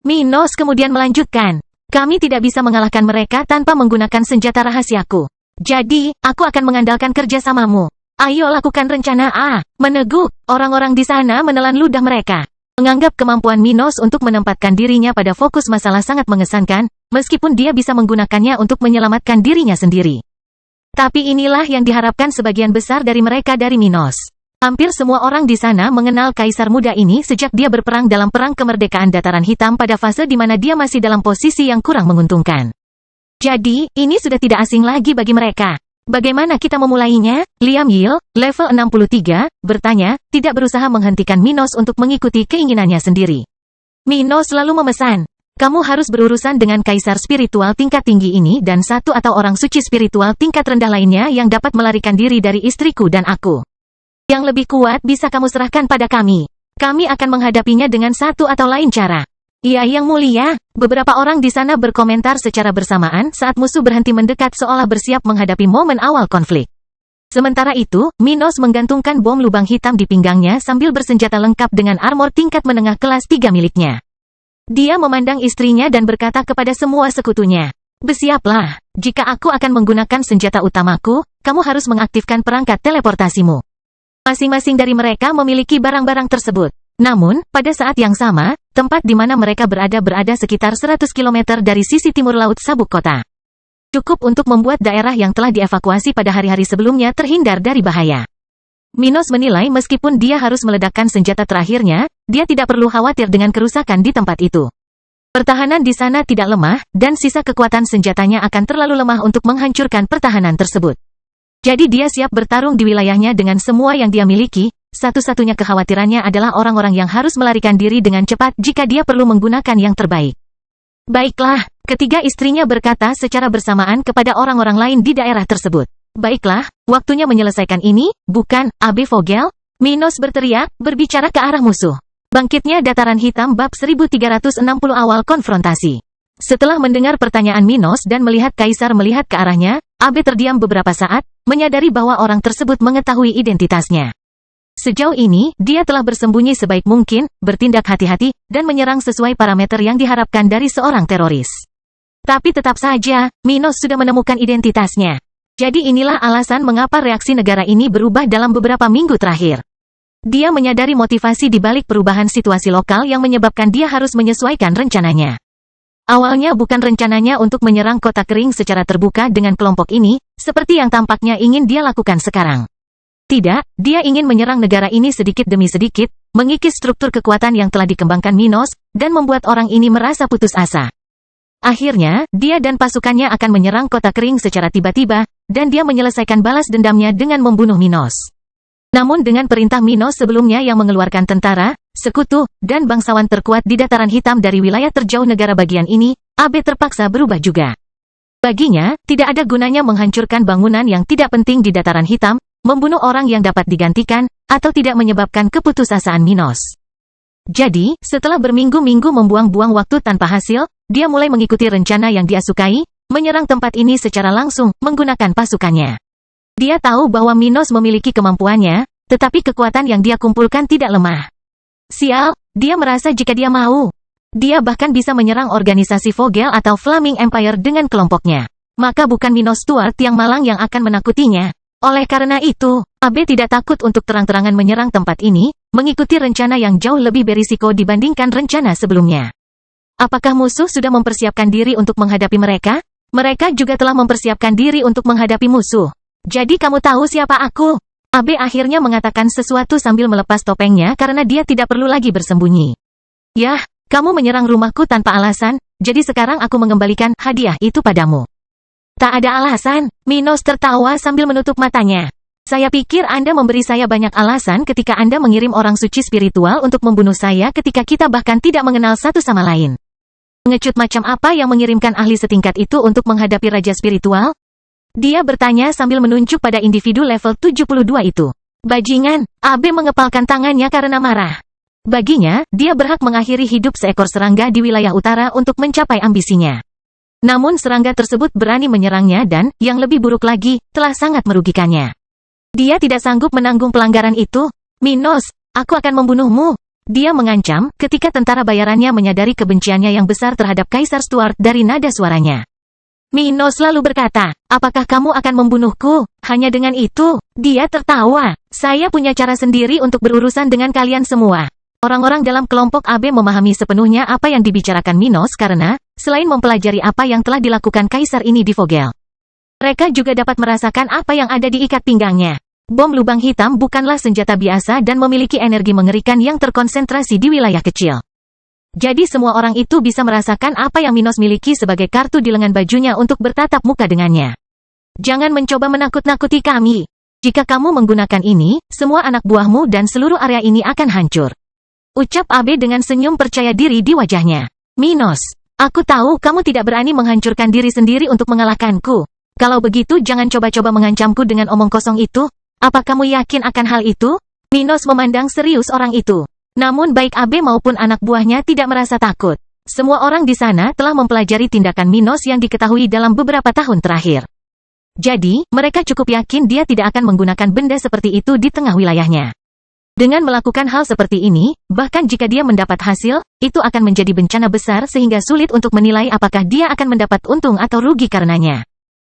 Minos kemudian melanjutkan, kami tidak bisa mengalahkan mereka tanpa menggunakan senjata rahasiaku. Jadi, aku akan mengandalkan kerjasamamu. Ayo lakukan rencana A. Meneguk, orang-orang di sana menelan ludah mereka. Menganggap kemampuan Minos untuk menempatkan dirinya pada fokus masalah sangat mengesankan, meskipun dia bisa menggunakannya untuk menyelamatkan dirinya sendiri. Tapi inilah yang diharapkan sebagian besar dari mereka dari Minos. Hampir semua orang di sana mengenal kaisar muda ini sejak dia berperang dalam perang kemerdekaan dataran hitam pada fase di mana dia masih dalam posisi yang kurang menguntungkan. Jadi, ini sudah tidak asing lagi bagi mereka. Bagaimana kita memulainya? Liam Yil, level 63, bertanya, tidak berusaha menghentikan Minos untuk mengikuti keinginannya sendiri. Minos selalu memesan. Kamu harus berurusan dengan kaisar spiritual tingkat tinggi ini dan satu atau orang suci spiritual tingkat rendah lainnya yang dapat melarikan diri dari istriku dan aku. Yang lebih kuat bisa kamu serahkan pada kami. Kami akan menghadapinya dengan satu atau lain cara. Iya, Yang Mulia. Beberapa orang di sana berkomentar secara bersamaan saat musuh berhenti mendekat seolah bersiap menghadapi momen awal konflik. Sementara itu, Minos menggantungkan bom lubang hitam di pinggangnya sambil bersenjata lengkap dengan armor tingkat menengah kelas 3 miliknya. Dia memandang istrinya dan berkata kepada semua sekutunya, "Bersiaplah, jika aku akan menggunakan senjata utamaku, kamu harus mengaktifkan perangkat teleportasimu." Masing-masing dari mereka memiliki barang-barang tersebut. Namun, pada saat yang sama, tempat di mana mereka berada sekitar 100 km dari sisi timur laut sabuk kota. Cukup untuk membuat daerah yang telah dievakuasi pada hari-hari sebelumnya terhindar dari bahaya. Minos menilai meskipun dia harus meledakkan senjata terakhirnya, dia tidak perlu khawatir dengan kerusakan di tempat itu. Pertahanan di sana tidak lemah, dan sisa kekuatan senjatanya akan terlalu lemah untuk menghancurkan pertahanan tersebut. Jadi dia siap bertarung di wilayahnya dengan semua yang dia miliki. Satu-satunya kekhawatirannya adalah orang-orang yang harus melarikan diri dengan cepat jika dia perlu menggunakan yang terbaik. Baiklah, ketiga istrinya berkata secara bersamaan kepada orang-orang lain di daerah tersebut. Baiklah, waktunya menyelesaikan ini, bukan, Abe Vogel? Minos berteriak, berbicara ke arah musuh. Bangkitnya dataran hitam bab 1360 awal konfrontasi. Setelah mendengar pertanyaan Minos dan melihat Kaisar melihat ke arahnya, Abe terdiam beberapa saat, menyadari bahwa orang tersebut mengetahui identitasnya. Sejauh ini, dia telah bersembunyi sebaik mungkin, bertindak hati-hati, dan menyerang sesuai parameter yang diharapkan dari seorang teroris. Tapi tetap saja, Minos sudah menemukan identitasnya. Jadi inilah alasan mengapa reaksi negara ini berubah dalam beberapa minggu terakhir. Dia menyadari motivasi di balik perubahan situasi lokal yang menyebabkan dia harus menyesuaikan rencananya. Awalnya bukan rencananya untuk menyerang kota kering secara terbuka dengan kelompok ini, seperti yang tampaknya ingin dia lakukan sekarang. Tidak, dia ingin menyerang negara ini sedikit demi sedikit, mengikis struktur kekuatan yang telah dikembangkan Minos, dan membuat orang ini merasa putus asa. Akhirnya, dia dan pasukannya akan menyerang kota kering secara tiba-tiba, dan dia menyelesaikan balas dendamnya dengan membunuh Minos. Namun dengan perintah Minos sebelumnya yang mengeluarkan tentara, sekutu, dan bangsawan terkuat di dataran hitam dari wilayah terjauh negara bagian ini, Abe terpaksa berubah juga. Baginya, tidak ada gunanya menghancurkan bangunan yang tidak penting di dataran hitam, membunuh orang yang dapat digantikan, atau tidak menyebabkan keputusasaan Minos. Jadi, setelah berminggu-minggu membuang-buang waktu tanpa hasil, dia mulai mengikuti rencana yang dia sukai, menyerang tempat ini secara langsung, menggunakan pasukannya. Dia tahu bahwa Minos memiliki kemampuannya, tetapi kekuatan yang dia kumpulkan tidak lemah. Sial, dia merasa jika dia mau, dia bahkan bisa menyerang organisasi Vogel atau Flaming Empire dengan kelompoknya. Maka bukan Minos Stuart yang malang yang akan menakutinya. Oleh karena itu, Abe tidak takut untuk terang-terangan menyerang tempat ini, mengikuti rencana yang jauh lebih berisiko dibandingkan rencana sebelumnya. Apakah musuh sudah mempersiapkan diri untuk menghadapi mereka? Mereka juga telah mempersiapkan diri untuk menghadapi musuh. Jadi kamu tahu siapa aku? Abe akhirnya mengatakan sesuatu sambil melepas topengnya karena dia tidak perlu lagi bersembunyi. Yah, kamu menyerang rumahku tanpa alasan, jadi sekarang aku mengembalikan hadiah itu padamu. Tak ada alasan, Minos tertawa sambil menutup matanya. Saya pikir Anda memberi saya banyak alasan ketika Anda mengirim orang suci spiritual untuk membunuh saya ketika kita bahkan tidak mengenal satu sama lain. Pengecut macam apa yang mengirimkan ahli setingkat itu untuk menghadapi raja spiritual? Dia bertanya sambil menunjuk pada individu level 72 itu. Bajingan, Abe mengepalkan tangannya karena marah. Baginya, dia berhak mengakhiri hidup seekor serangga di wilayah utara untuk mencapai ambisinya. Namun serangga tersebut berani menyerangnya dan, yang lebih buruk lagi, telah sangat merugikannya. Dia tidak sanggup menanggung pelanggaran itu. Minos, aku akan membunuhmu. Dia mengancam, ketika tentara bayarannya menyadari kebenciannya yang besar terhadap Kaisar Stuart dari nada suaranya. Minos lalu berkata, apakah kamu akan membunuhku? Hanya dengan itu, dia tertawa. Saya punya cara sendiri untuk berurusan dengan kalian semua. Orang-orang dalam kelompok Abe memahami sepenuhnya apa yang dibicarakan Minos karena, selain mempelajari apa yang telah dilakukan Kaisar ini di Vogel, mereka juga dapat merasakan apa yang ada di ikat pinggangnya. Bom lubang hitam bukanlah senjata biasa dan memiliki energi mengerikan yang terkonsentrasi di wilayah kecil. Jadi semua orang itu bisa merasakan apa yang Minos miliki sebagai kartu di lengan bajunya untuk bertatap muka dengannya. Jangan mencoba menakut-nakuti kami. Jika kamu menggunakan ini, semua anak buahmu dan seluruh area ini akan hancur. Ucap Abe dengan senyum percaya diri di wajahnya. Minos, aku tahu kamu tidak berani menghancurkan diri sendiri untuk mengalahkanku. Kalau begitu jangan coba-coba mengancamku dengan omong kosong itu. Apa kamu yakin akan hal itu? Minos memandang serius orang itu. Namun baik Abe maupun anak buahnya tidak merasa takut. Semua orang di sana telah mempelajari tindakan Minos yang diketahui dalam beberapa tahun terakhir. Jadi, mereka cukup yakin dia tidak akan menggunakan benda seperti itu di tengah wilayahnya. Dengan melakukan hal seperti ini, bahkan jika dia mendapat hasil, itu akan menjadi bencana besar sehingga sulit untuk menilai apakah dia akan mendapat untung atau rugi karenanya.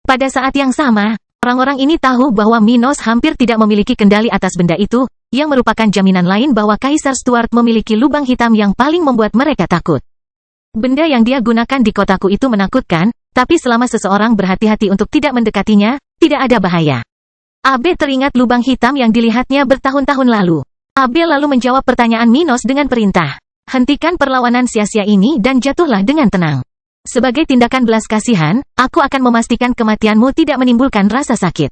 Pada saat yang sama, orang-orang ini tahu bahwa Minos hampir tidak memiliki kendali atas benda itu, yang merupakan jaminan lain bahwa Kaisar Stuart memiliki lubang hitam yang paling membuat mereka takut. Benda yang dia gunakan di kotaku itu menakutkan, tapi selama seseorang berhati-hati untuk tidak mendekatinya, tidak ada bahaya. Abe teringat lubang hitam yang dilihatnya bertahun-tahun lalu. Abe lalu menjawab pertanyaan Minos dengan perintah. Hentikan perlawanan sia-sia ini dan jatuhlah dengan tenang. Sebagai tindakan belas kasihan, aku akan memastikan kematianmu tidak menimbulkan rasa sakit.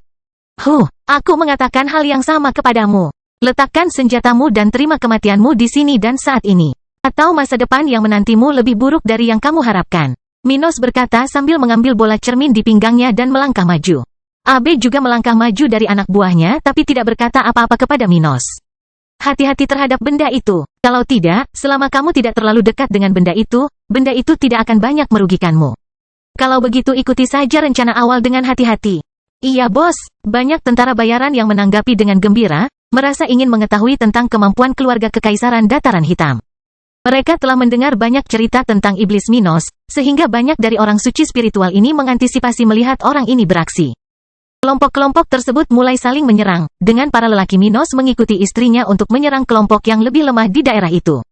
Aku mengatakan hal yang sama kepadamu. Letakkan senjatamu dan terima kematianmu di sini dan saat ini. Atau masa depan yang menantimu lebih buruk dari yang kamu harapkan. Minos berkata sambil mengambil bola cermin di pinggangnya dan melangkah maju. Abe juga melangkah maju dari anak buahnya tapi tidak berkata apa-apa kepada Minos. Hati-hati terhadap benda itu. Kalau tidak, selama kamu tidak terlalu dekat dengan benda itu tidak akan banyak merugikanmu. Kalau begitu ikuti saja rencana awal dengan hati-hati. Iya bos, banyak tentara bayaran yang menanggapi dengan gembira, merasa ingin mengetahui tentang kemampuan keluarga kekaisaran Dataran Hitam. Mereka telah mendengar banyak cerita tentang iblis Minos, sehingga banyak dari orang suci spiritual ini mengantisipasi melihat orang ini beraksi. Kelompok-kelompok tersebut mulai saling menyerang, dengan para lelaki Minos mengikuti istrinya untuk menyerang kelompok yang lebih lemah di daerah itu.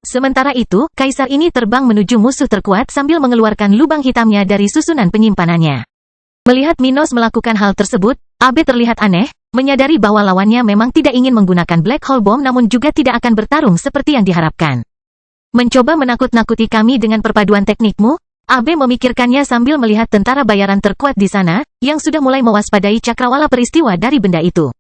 Sementara itu, kaisar ini terbang menuju musuh terkuat sambil mengeluarkan lubang hitamnya dari susunan penyimpanannya. Melihat Minos melakukan hal tersebut, Abe terlihat aneh, menyadari bahwa lawannya memang tidak ingin menggunakan Black Hole Bomb namun juga tidak akan bertarung seperti yang diharapkan. Mencoba menakut-nakuti kami dengan perpaduan teknikmu? Abe memikirkannya sambil melihat tentara bayaran terkuat di sana, yang sudah mulai mewaspadai cakrawala peristiwa dari benda itu.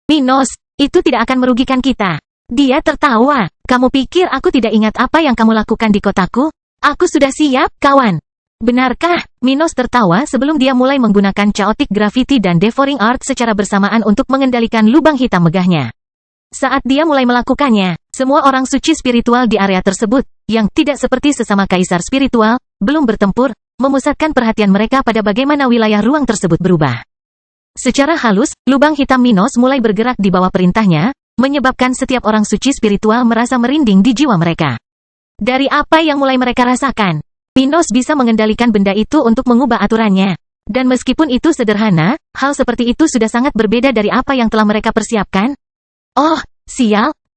Minos, itu tidak akan merugikan kita. Dia tertawa. Kamu pikir aku tidak ingat apa yang kamu lakukan di kotaku? Aku sudah siap, kawan. Benarkah? Minos tertawa sebelum dia mulai menggunakan Chaotic Gravity dan Devouring Art secara bersamaan untuk mengendalikan lubang hitam megahnya. Saat dia mulai melakukannya, semua orang suci spiritual di area tersebut, yang tidak seperti sesama kaisar spiritual, belum bertempur, memusatkan perhatian mereka pada bagaimana wilayah ruang tersebut berubah. Secara halus, lubang hitam Minos mulai bergerak di bawah perintahnya, menyebabkan setiap orang suci spiritual merasa merinding di jiwa mereka. Dari apa yang mulai mereka rasakan, Minos bisa mengendalikan benda itu untuk mengubah aturannya. Dan meskipun itu sederhana, hal seperti itu sudah sangat berbeda dari apa yang telah mereka persiapkan. Oh, sial,